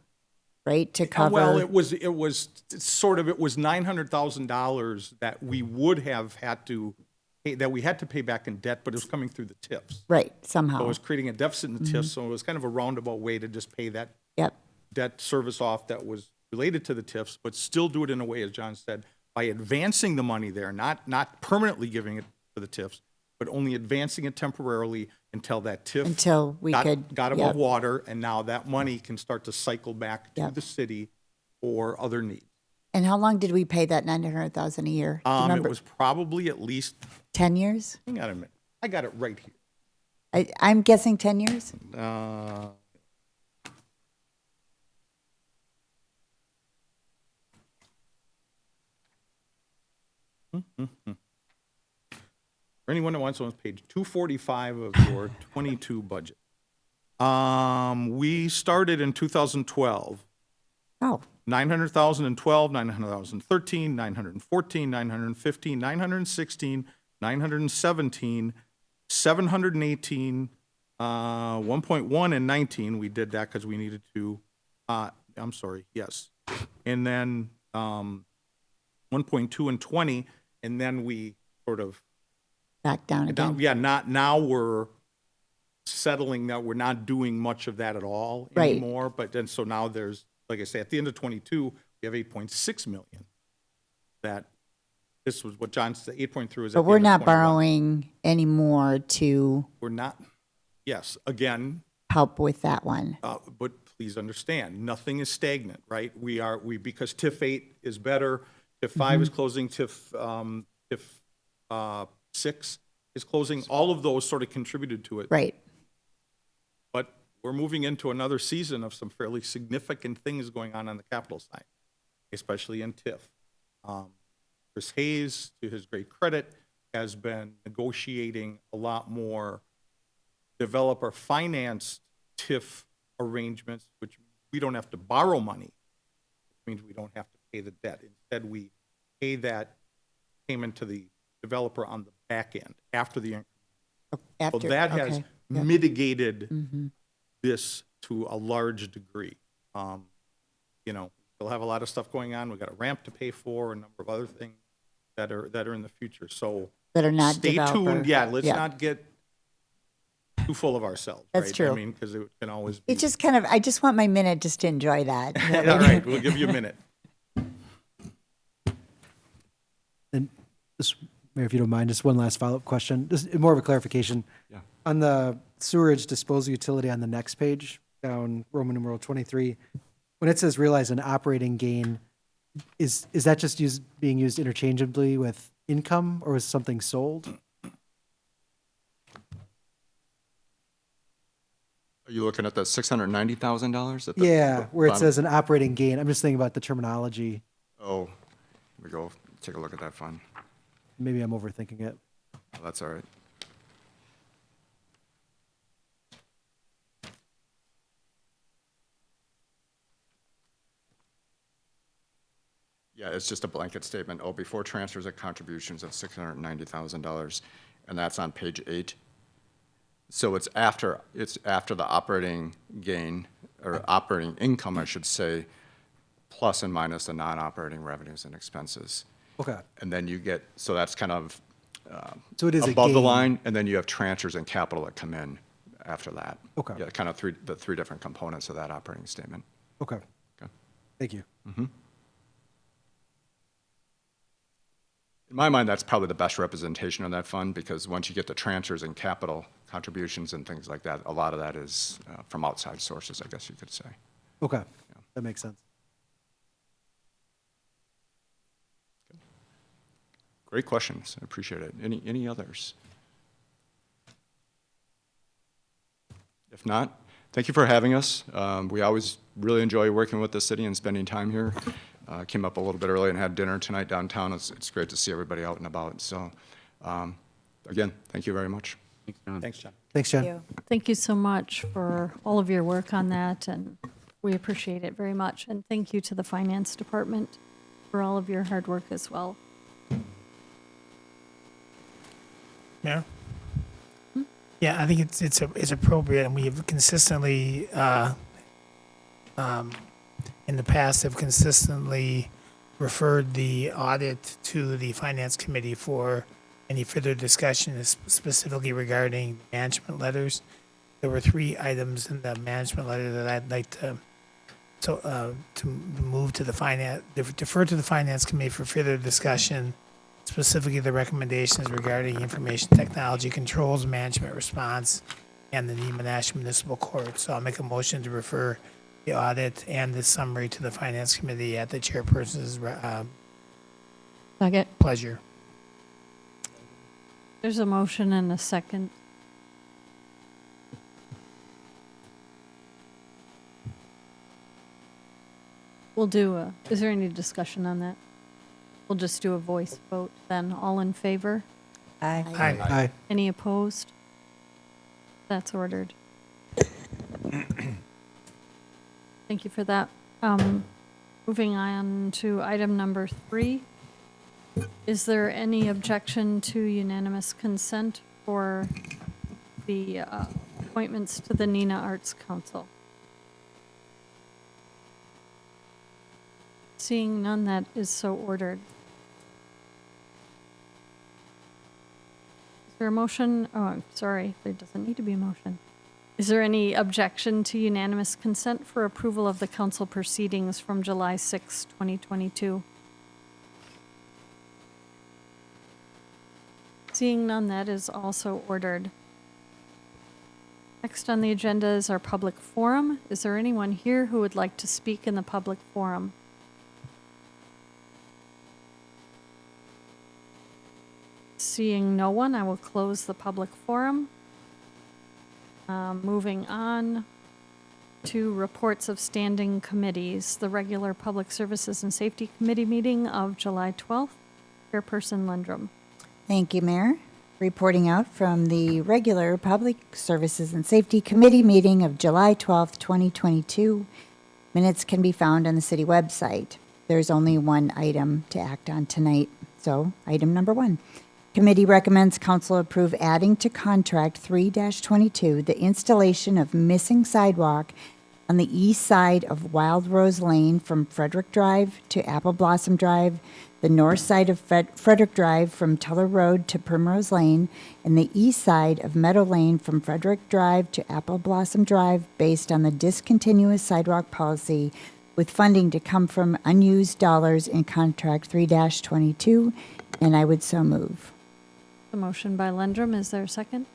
right, to cover?
Well, it was $900,000 that we would have had to pay, that we had to pay back in debt, but it was coming through the TIFs.
Right, somehow.
So it was creating a deficit in the TIFs, so it was kind of a roundabout way to just pay that
Yep.
debt service off that was related to the TIFs, but still do it in a way, as John said, by advancing the money there, not permanently giving it to the TIFs, but only advancing it temporarily until that TIF
Until we could.
got above
yep.
water, and now that money can start to cycle back to
Yep.
the city for other needs.
And how long did we pay that 900,000 a year? Do you
It
remember?
was probably at least,
10 years?
hang on a minute, I got it right here.
I'm guessing 10 years?
For anyone that wants to, on page 245 of your 22 budget. We started in 2012.
Oh,
900,000 in 12, 900,000 in 13, 914, 915, 916, 917, 718, 1.1 and 19. We did that because we needed to, I'm sorry, yes. And then 1.2 and 20, and then we sort of,
back down again.
yeah, now we're settling that we're not doing much of that at all
Right.
anymore. But then, so now there's, like I say, at the end of 22, we have 8.6 million. That, this was what John said, 8.3 is at
But
the
we're
end of
not
21.
borrowing anymore to
We're not, yes, again,
help with that one.
but please understand, nothing is stagnant, right? Because TIF 8 is better, TIF 5 is closing, TIF 6 is closing, all of those sort of contributed to it.
Right.
But we're moving into another season of some fairly significant things going on the capital side, especially in TIF. Chris Hayes, to his great credit, has been negotiating a lot more developer financed TIF arrangements, which means we don't have to borrow money, which means we don't have to pay the debt. Instead, we pay that payment to the developer on the back end after the increment.
After,
So that has
okay. Yep.
mitigated
Mhm.
this to a large degree. You know, we'll have a lot of stuff going on. We've got a ramp to pay for, a number of other things that are in the future. So
That are not
stay
developer.
tuned. Yeah, let's
Yeah.
not get too full of ourselves.
That's
right?
true.
I mean, because it can always be.
It's just kind of, I just want my minute just to enjoy that.
All right, we'll give you a minute.
And just, Mayor, if you don't mind, just one last follow-up question, just more of a clarification.
Yeah.
On the sewerage disposal utility on the next page, down Roman numeral 23, when it says realize an operating gain, is that just being used interchangeably with income, or was something sold?
Are you looking at the $690,000? at
Yeah,
the
where it
bottom?
says an operating gain. I'm just thinking about the terminology.
Oh, here we go. Take a look at that fund.
Maybe I'm overthinking it.
Oh, that's all right. Yeah, it's just a blanket statement. Oh, before transfers and contributions of $690,000, and that's on page 8. So it's after the operating gain, or operating income, I should say, plus and minus the non-operating revenues and expenses.
Okay.
And then you get, so that's kind of
So it is a
above the
gain.
line, and then you have transfers and capital that come in after that.
Okay.
Yeah, kind of the three different components of that operating statement.
Okay.
Okay.
Thank you.
In my mind, that's probably the best representation of that fund, because once you get the transfers and capital contributions and things like that, a lot of that is from outside sources, I guess you could say.
Okay. That makes sense.
Great questions. I appreciate it. Any others? If not, thank you for having us. We always really enjoy working with the city and spending time here. Came up a little bit early and had dinner tonight downtown. It's great to see everybody out and about. So, again, thank you very much.
Thanks, John.
Thanks, John.
Thank you so much for all of your work on that, and we appreciate it very much. And thank you to the Finance Department for all of your hard work as well.
Mayor? Yeah, I think it's appropriate, and we have consistently, in the past, have consistently referred the audit to the Finance Committee for any further discussion, specifically regarding management letters. There were 3 items in the management letter that I'd like to to move to the finance, defer to the finance committee for further discussion, specifically the recommendations regarding information technology controls, management response, and the Neenah Municipal Court. So I'll make a motion to refer the audit and the summary to the finance committee at the chairperson's
Second.
pleasure.
There's a motion and a second. We'll do is there any discussion on that? We'll just do a voice vote then. All in favor?
Aye.
Aye.
Aye.
Any opposed? That's ordered. Thank you for that. Moving on to item number 3. Is there any objection to unanimous consent for the appointments to the Neenah Arts Council? Seeing none, that is so ordered. Is there a motion? Oh, I'm sorry, there doesn't need to be a motion. Is there any objection to unanimous consent for approval of the council proceedings from July 6, 2022? Seeing none, that is also ordered. Next on the agenda is our public forum. Is there anyone here who would like to speak in the public forum? Seeing no one, I will close the public forum. Moving on to reports of standing committees. The regular Public Services and Safety Committee meeting of July 12th. Chairperson Lindrum.
Thank you, Mayor. Reporting out from the regular Public Services and Safety Committee meeting of July 12th, 2022. Minutes can be found on the city website. There's only one item to act on tonight. So, item number 1. Committee recommends council approve adding to contract 3-22 the installation of missing sidewalk on the east side of Wild Rose Lane from Frederick Drive to Apple Blossom Drive, the north side of Frederick Drive from Teller Road to Primrose Lane, and the east side of Meadow Lane from Frederick Drive to Apple Blossom Drive based on the discontinuous sidewalk policy, with funding to come from unused dollars in contract 3-22, and I would so move.
The motion by Lindrum. Is there a second?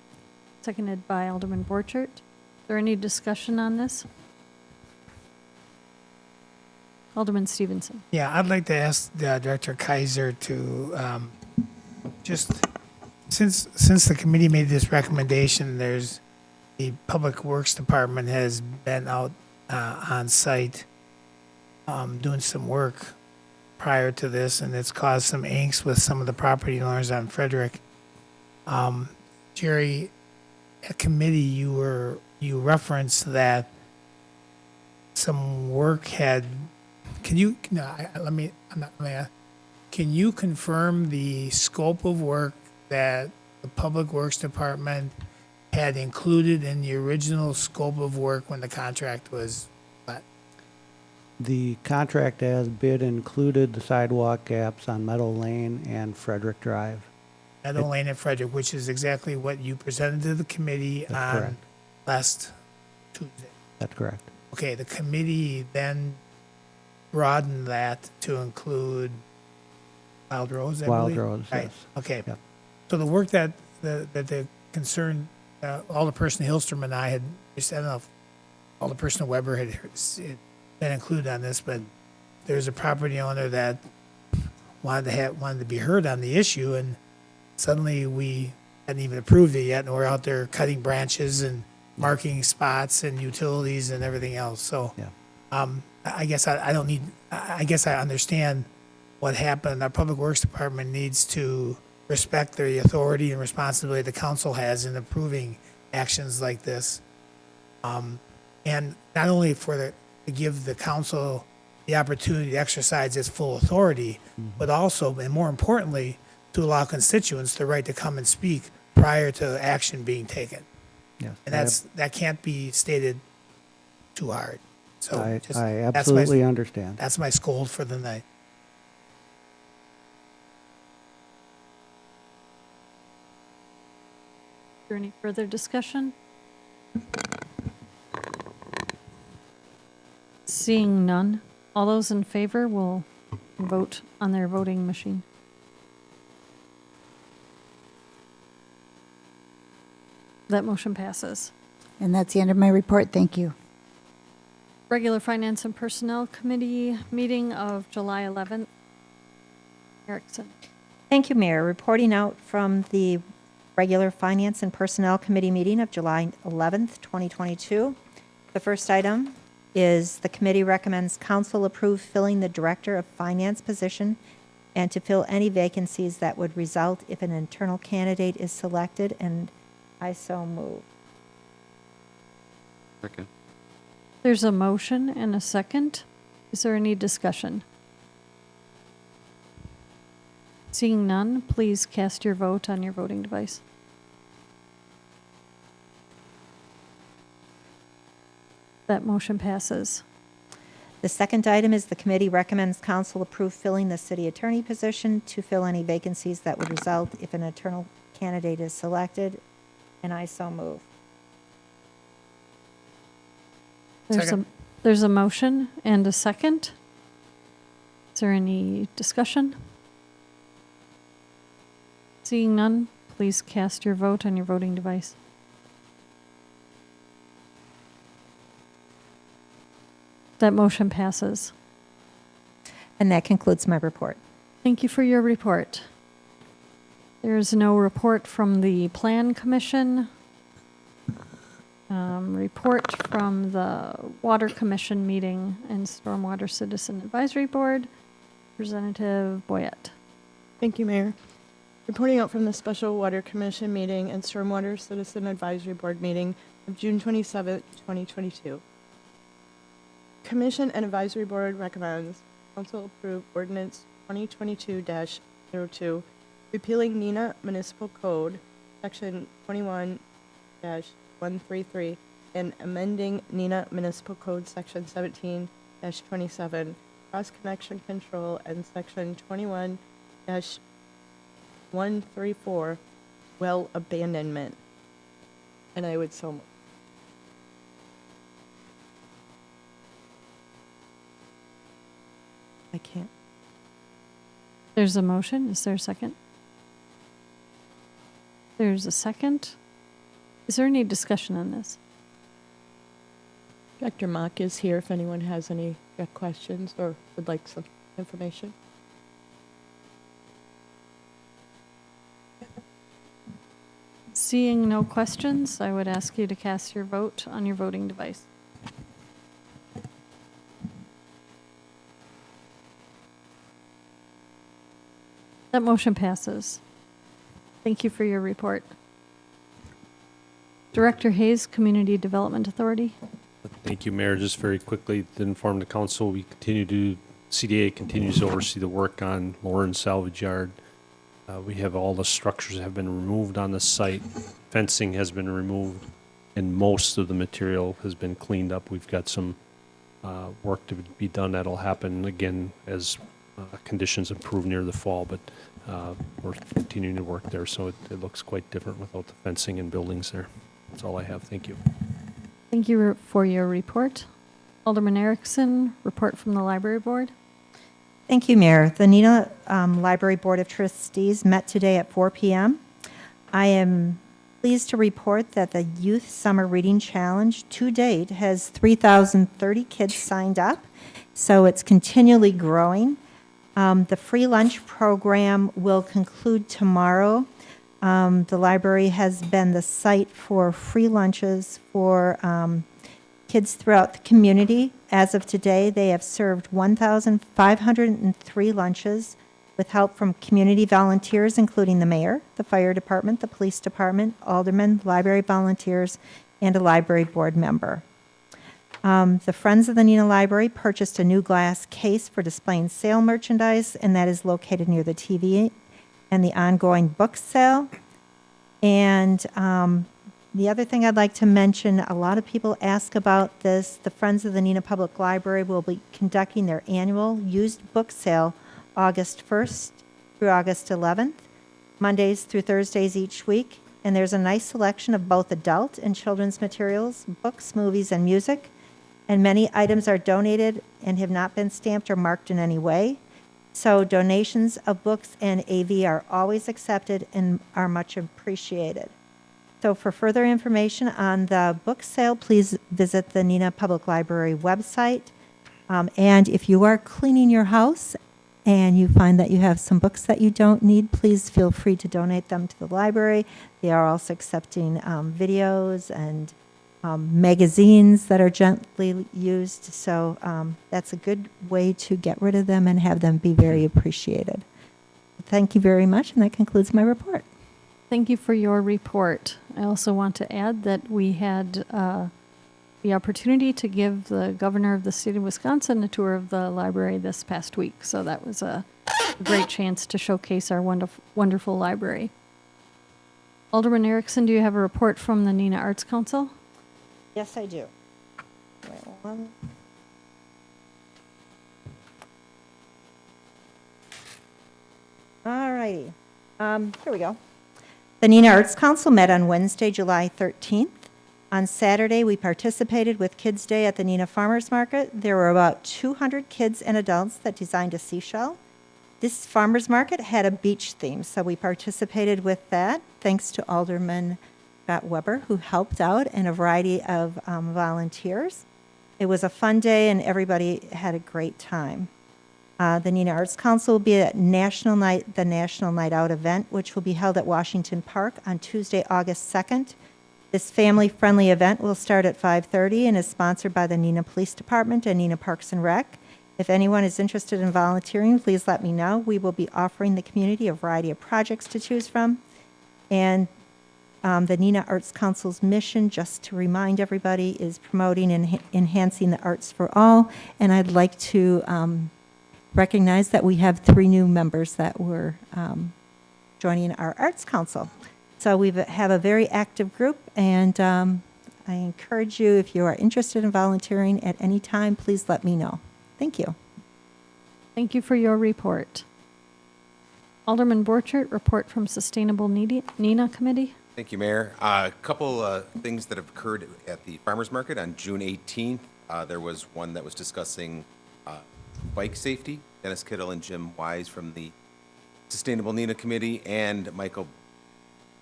Seconded by Alderman Borchert. Is there any discussion on this? Alderman Stevenson.
Yeah, I'd like to ask Director Kaiser to just, since the committee made this recommendation, there's, the Public Works Department has been out on site doing some work prior to this, and it's caused some angst with some of the property owners on Frederick. Jerry, at committee, you referenced that some work had. Can you? No, can you confirm the scope of work that the Public Works Department had included in the original scope of work when the contract was let?
The contract as bid included the sidewalk gaps on Meadow Lane and Frederick Drive.
Meadow Lane and Frederick, which is exactly what you presented to the committee
That's
on
correct.
last Tuesday.
That's correct.
Okay, the committee then broadened that to include Wild Rose, I
Wild
believe?
Rose,
Right,
yes.
okay.
Yep.
So the work that the concern, Alderperson Hillstrom and I had, just, I don't know if Alderperson Weber had been included on this, but there's a property owner that wanted to be heard on the issue, and suddenly we hadn't even approved it yet, and we're out there cutting branches and marking spots and utilities and everything else. So,
Yeah.
I guess I guess I understand what happened. Our Public Works Department needs to respect the authority and responsibility the council has in approving actions like this. And not only to give the council the opportunity to exercise its full authority, but also, and more importantly, to allow constituents the right to come and speak prior to action being taken.
Yes.
And that can't be stated too hard. So
I
just,
absolutely understand.
that's my scold for the night.
Is there any further discussion? Seeing none, all those in favor will vote on their voting machine. That motion passes.
And that's the end of my report. Thank you.
Regular Finance and Personnel Committee meeting of July 11th. Erickson.
Thank you, Mayor. Reporting out from the regular Finance and Personnel Committee meeting of July 11th, 2022. The first item is the committee recommends council approve filling the Director of Finance position and to fill any vacancies that would result if an internal candidate is selected, and I so move.
Second.
There's a motion and a second. Is there any discussion? Seeing none, please cast your vote on your voting device. That motion passes.
The second item is the committee recommends council approve filling the city attorney position to fill any vacancies that would result if an internal candidate is selected, and I so move.
Second.
There's a motion and a second. Is there any discussion? Seeing none, please cast your vote on your voting device. That motion passes.
And that concludes my report.
Thank you for your report. There is no report from the Plan Commission. Report from the Water Commission meeting and Stormwater Citizen Advisory Board. Representative Boyette.
Thank you, Mayor. Reporting out from the Special Water Commission meeting and Stormwater Citizen Advisory Board meeting of June 27, 2022. Commission and Advisory Board recommends council approve ordinance 2022-02, repealing Neenah Municipal Code, section 21-133, and amending Neenah Municipal Code, section 17-27, cross-connection control, and section 21-134, well abandonment. And I would so move. I can't.
There's a motion. Is there a second? There's a second. Is there any discussion on this?
Dr. Mock is here if anyone has any questions or would like some information.
Seeing no questions, I would ask you to cast your vote on your voting device. That motion passes. Thank you for your report. Director Hayes, Community Development Authority.
Thank you, Mayor. Just very quickly to inform the council, CDA continues to oversee the work on Lawrence Salvage Yard. We have all the structures have been removed on the site. Fencing has been removed, and most of the material has been cleaned up. We've got some work to be done that'll happen again as conditions improve near the fall, but we're continuing to work there, so it looks quite different without the fencing and buildings there. That's all I have. Thank you.
Thank you for your report. Alderman Erickson, report from the Library Board.
Thank you, Mayor. The Neenah Library Board of Trustees met today at 4 p.m. I am pleased to report that the Youth Summer Reading Challenge to date has 3,030 kids signed up, so it's continually growing. The free lunch program will conclude tomorrow. The library has been the site for free lunches for kids throughout the community. As of today, they have served 1,503 lunches with help from community volunteers, including the mayor, the fire department, the police department, aldermen, library volunteers, and a library board member. The Friends of the Neenah Library purchased a new glass case for displaying sale merchandise, and that is located near the TV and the ongoing book sale. And the other thing I'd like to mention, a lot of people ask about this. The Friends of the Neenah Public Library will be conducting their annual used book sale August 1st through August 11th, Mondays through Thursdays each week. And there's a nice selection of both adult and children's materials, books, movies, and music. and many items are donated and have not been stamped or marked in any way. So donations of books and AV are always accepted and are much appreciated. So for further information on the book sale, please visit the Neenah Public Library website. And if you are cleaning your house and you find that you have some books that you don't need, please feel free to donate them to the library. They are also accepting videos and magazines that are gently used. So that's a good way to get rid of them and have them be very appreciated. Thank you very much, and that concludes my report.
Thank you for your report. I also want to add that we had the opportunity to give the governor of the state of Wisconsin a tour of the library this past week. So that was a great chance to showcase our wonderful library. Alderman Erickson, do you have a report from the Neenah Arts Council?
Yes, I do. Wait, one. All righty. Here we go. The Neenah Arts Council met on Wednesday, July 13th. On Saturday, we participated with Kids Day at the Neenah Farmers Market. There were about 200 kids and adults that designed a seashell. This farmers market had a beach theme, so we participated with that, thanks to Alderman Scott Weber, who helped out, and a variety of volunteers. It was a fun day, and everybody had a great time. The Neenah Arts Council will be at the National Night Out event, which will be held at Washington Park on Tuesday, August 2nd. This family-friendly event will start at 5:30 and is sponsored by the Neenah Police Department and Neenah Parks and Rec. If anyone is interested in volunteering, please let me know. We will be offering the community a variety of projects to choose from. And the Neenah Arts Council's mission, just to remind everybody, is promoting and enhancing the arts for all. And I'd like to recognize that we have 3 new members that were joining our Arts Council. So we have a very active group, and I encourage you, if you are interested in volunteering at any time, please let me know. Thank you.
Thank you for your report. Alderman Borchert, report from Sustainable Neenah Committee.
Thank you, Mayor. A couple things that have occurred at the farmers market on June 18th. There was one that was discussing bike safety. Dennis Kittle and Jim Wise from the Sustainable Neenah Committee and Michael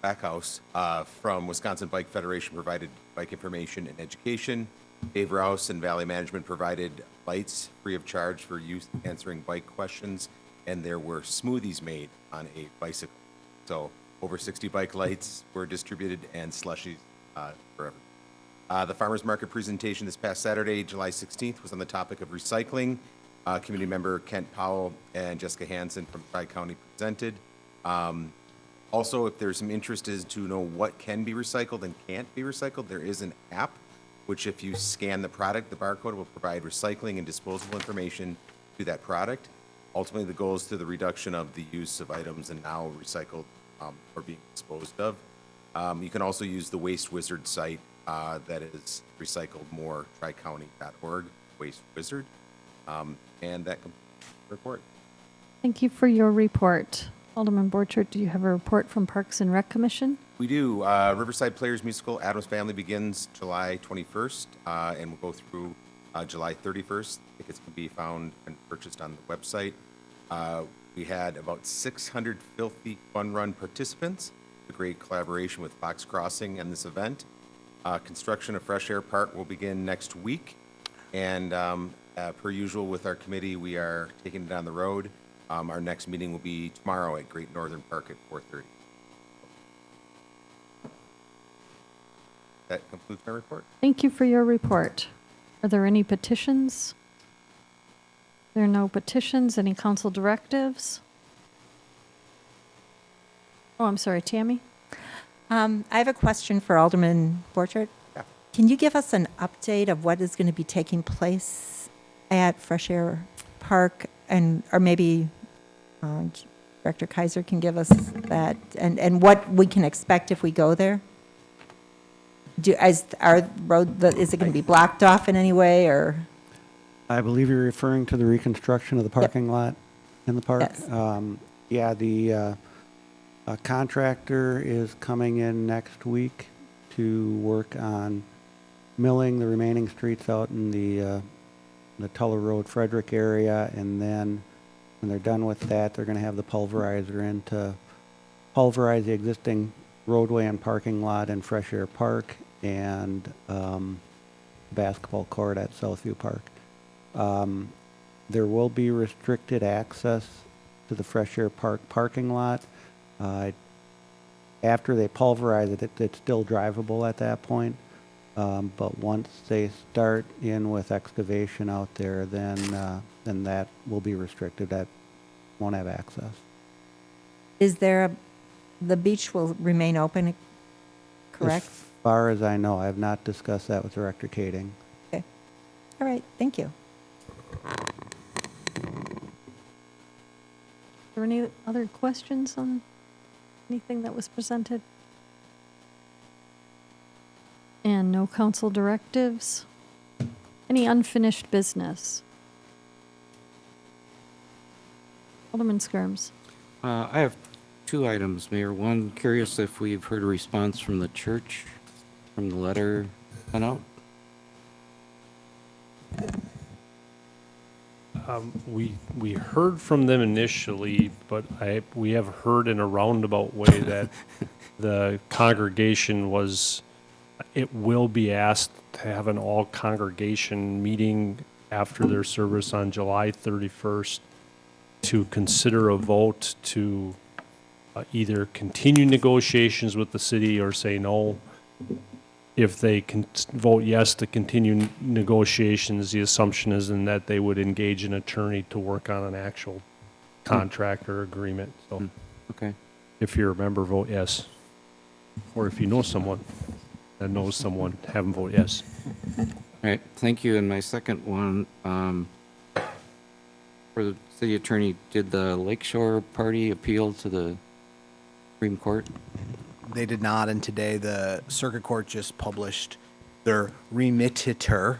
Backhouse from Wisconsin Bike Federation provided bike information and education. Dave Rouse and Valley Management provided lights free of charge for youth answering bike questions, and there were smoothies made on a bicycle. So over 60 bike lights were distributed and slushies for everyone. The farmers market presentation this past Saturday, July 16th, was on the topic of recycling. Community member Kent Powell and Jessica Hansen from Tri-County presented. Also, if there's some interest as to know what can be recycled and can't be recycled, there is an app which, if you scan the product, the barcode will provide recycling and disposable information to that product. Ultimately, the goal is to the reduction of the use of items and now recycled or being disposed of. You can also use the Waste Wizard site that is recycledmore, tricounty.org, Waste Wizard. And that completes the report.
Thank you for your report. Alderman Borchert, do you have a report from Parks and Rec Commission?
We do. Riverside Players Musical, Adam's Family begins July 21st and will go through July 31st. Tickets can be found and purchased on the website. We had about 600 Filthy Fun Run participants, a great collaboration with Fox Crossing and this event. Construction of Fresh Air Park will begin next week. And per usual with our committee, we are taking it down the road. Our next meeting will be tomorrow at Great Northern Park at 4:30. That concludes my report.
Thank you for your report. Are there any petitions? There are no petitions. Any council directives? Oh, I'm sorry, Tammy?
I have a question for Alderman Borchert.
Yeah.
Can you give us an update of what is going to be taking place at Fresh Air Park, and or maybe Director Kaiser can give us that, and what we can expect if we go there? Is it going to be blocked off in any way, or?
I believe you're referring to the reconstruction of the parking lot in the park?
Yes.
Yeah, the contractor is coming in next week to work on milling the remaining streets out in the Tuller Road, Frederick area, and then when they're done with that, they're going to have the pulverizer in to pulverize the existing roadway and parking lot in Fresh Air Park and basketball court at Southview Park. There will be restricted access to the Fresh Air Park parking lot. After they pulverize it, it's still drivable at that point. But once they start in with excavation out there, then that will be restricted. That won't have access.
Is there the beach will remain open, correct?
As far as I know, I have not discussed that with Director Kading.
Okay. All right, thank you.
Are there any other questions on anything that was presented? And no council directives? Any unfinished business? Alderman Skirms.
I have two items, Mayor. One, curious if we've heard a response from the church, from the letter sent out.
We heard from them initially, but we have heard in a roundabout way that the congregation it will be asked to have an all-congregation meeting after their service on July 31st to consider a vote to either continue negotiations with the city or say no. If they can vote yes to continue negotiations, the assumption is in that they would engage an attorney to work on an actual contract or agreement. So,
Okay.
if you're a member, vote yes. Or if you know someone that knows someone, have them vote yes.
All right, thank you. And my second one, for the city attorney, did the Lakeshore Party appeal to the Supreme Court?
They did not, and today the circuit court just published their remitter,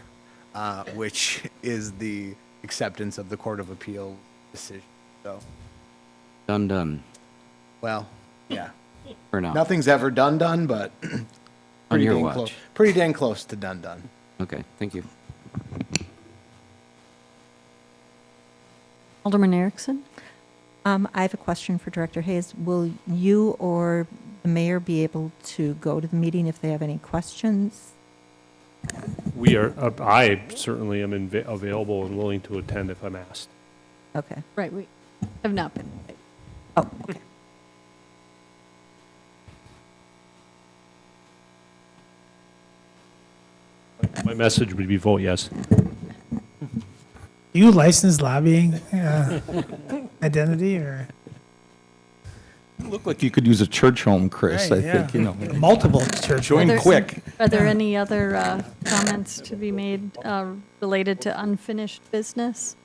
which is the acceptance of the Court of Appeal decision. So,
Done.
well, yeah,
For now?
nothing's ever done, but
On your
dang
watch.
pretty dang close to done.
Okay, thank you.
Alderman Erickson.
I have a question for Director Hayes. Will you or the mayor be able to go to the meeting if they have any questions?
I certainly am available and willing to attend if I'm asked.
Okay.
Right, we have not been.
Oh, okay.
My message would be vote yes.
You licensed lobbying identity or?
Look like you could use a church home, Chris,
Right,
I
yeah.
think, you know.
Multiple church.
Join
Are there-
quick.
Are there any other comments to be made related to unfinished business?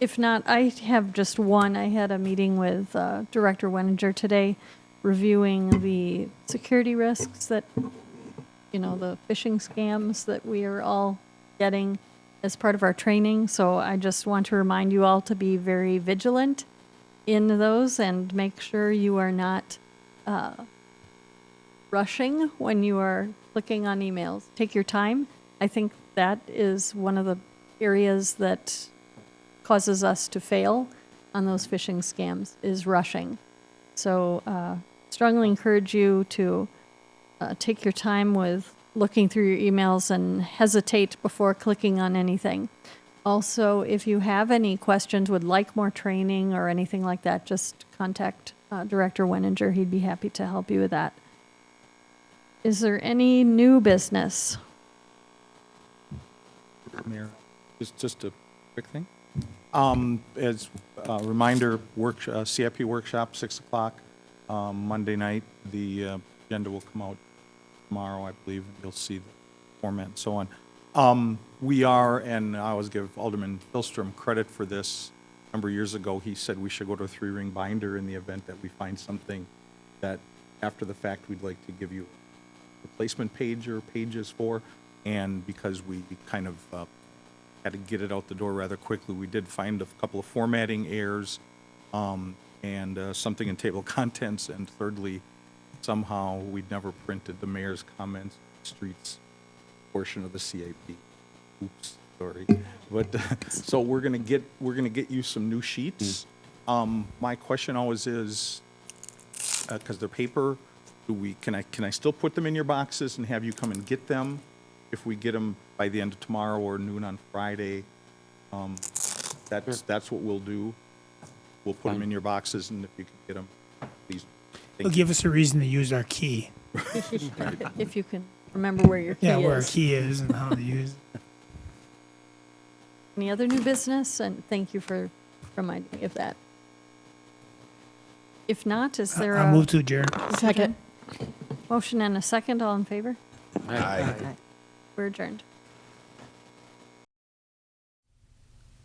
If not, I have just one. I had a meeting with Director Weninger today reviewing the security risks that, the phishing scams that we are all getting as part of our training. So I just want to remind you all to be very vigilant in those and make sure you are not rushing when you are clicking on emails. Take your time. I think that is one of the areas that causes us to fail on those phishing scams is rushing. So strongly encourage you to take your time with looking through your emails and hesitate before clicking on anything. Also, if you have any questions, would like more training or anything like that, just contact Director Weninger. He'd be happy to help you with that. Is there any new business?
Mayor, just a quick thing. As a reminder, CIP workshop, 6 o'clock, Monday night. The agenda will come out tomorrow, I believe, and you'll see the format and so on. We are, and I always give Alderman Hillstrom credit for this. A number of years ago, he said we should go to a 3-ring binder in the event that we find something that, after the fact, we'd like to give you a replacement page or pages for. And because we kind of had to get it out the door rather quickly, we did find a couple of formatting errors and something in table of contents. And thirdly, somehow we'd never printed the mayor's comments, streets portion of the CIP. Oops, sorry. But, so we're gonna get you some new sheets. My question always is, because they're paper, can I still put them in your boxes and have you come and get them? If we get them by the end of tomorrow or noon on Friday, that's what we'll do. We'll put them in your boxes, and if you can get them, please.
It'll give us a reason to use our key.
If you can remember where your key
Yeah,
is.
where our key is and how to use it.
Any other new business? And thank you for reminding me of that. If not, is there
I'll
a
move to adjourn.
Second.
motion and a second? All in favor?
Aye.
We're adjourned.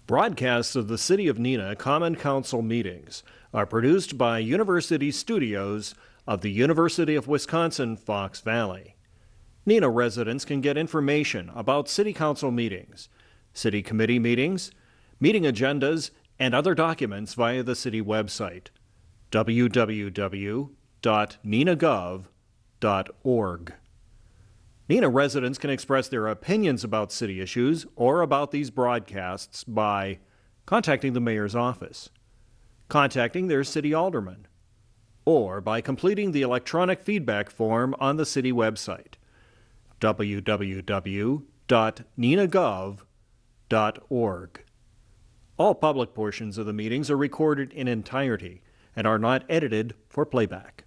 Broadcasts of the City of Neenah Common Council meetings are produced by University Studios of the University of Wisconsin-Fox Valley. Neenah residents can get information about City Council meetings, City Committee meetings, meeting agendas, and other documents via the City website, www.neenahgov.org. Neenah residents can express their opinions about city issues or about these broadcasts by contacting the mayor's office, contacting their city alderman, or by completing the electronic feedback form on the city website, www.neenahgov.org. All public portions of the meetings are recorded in entirety and are not edited for playback.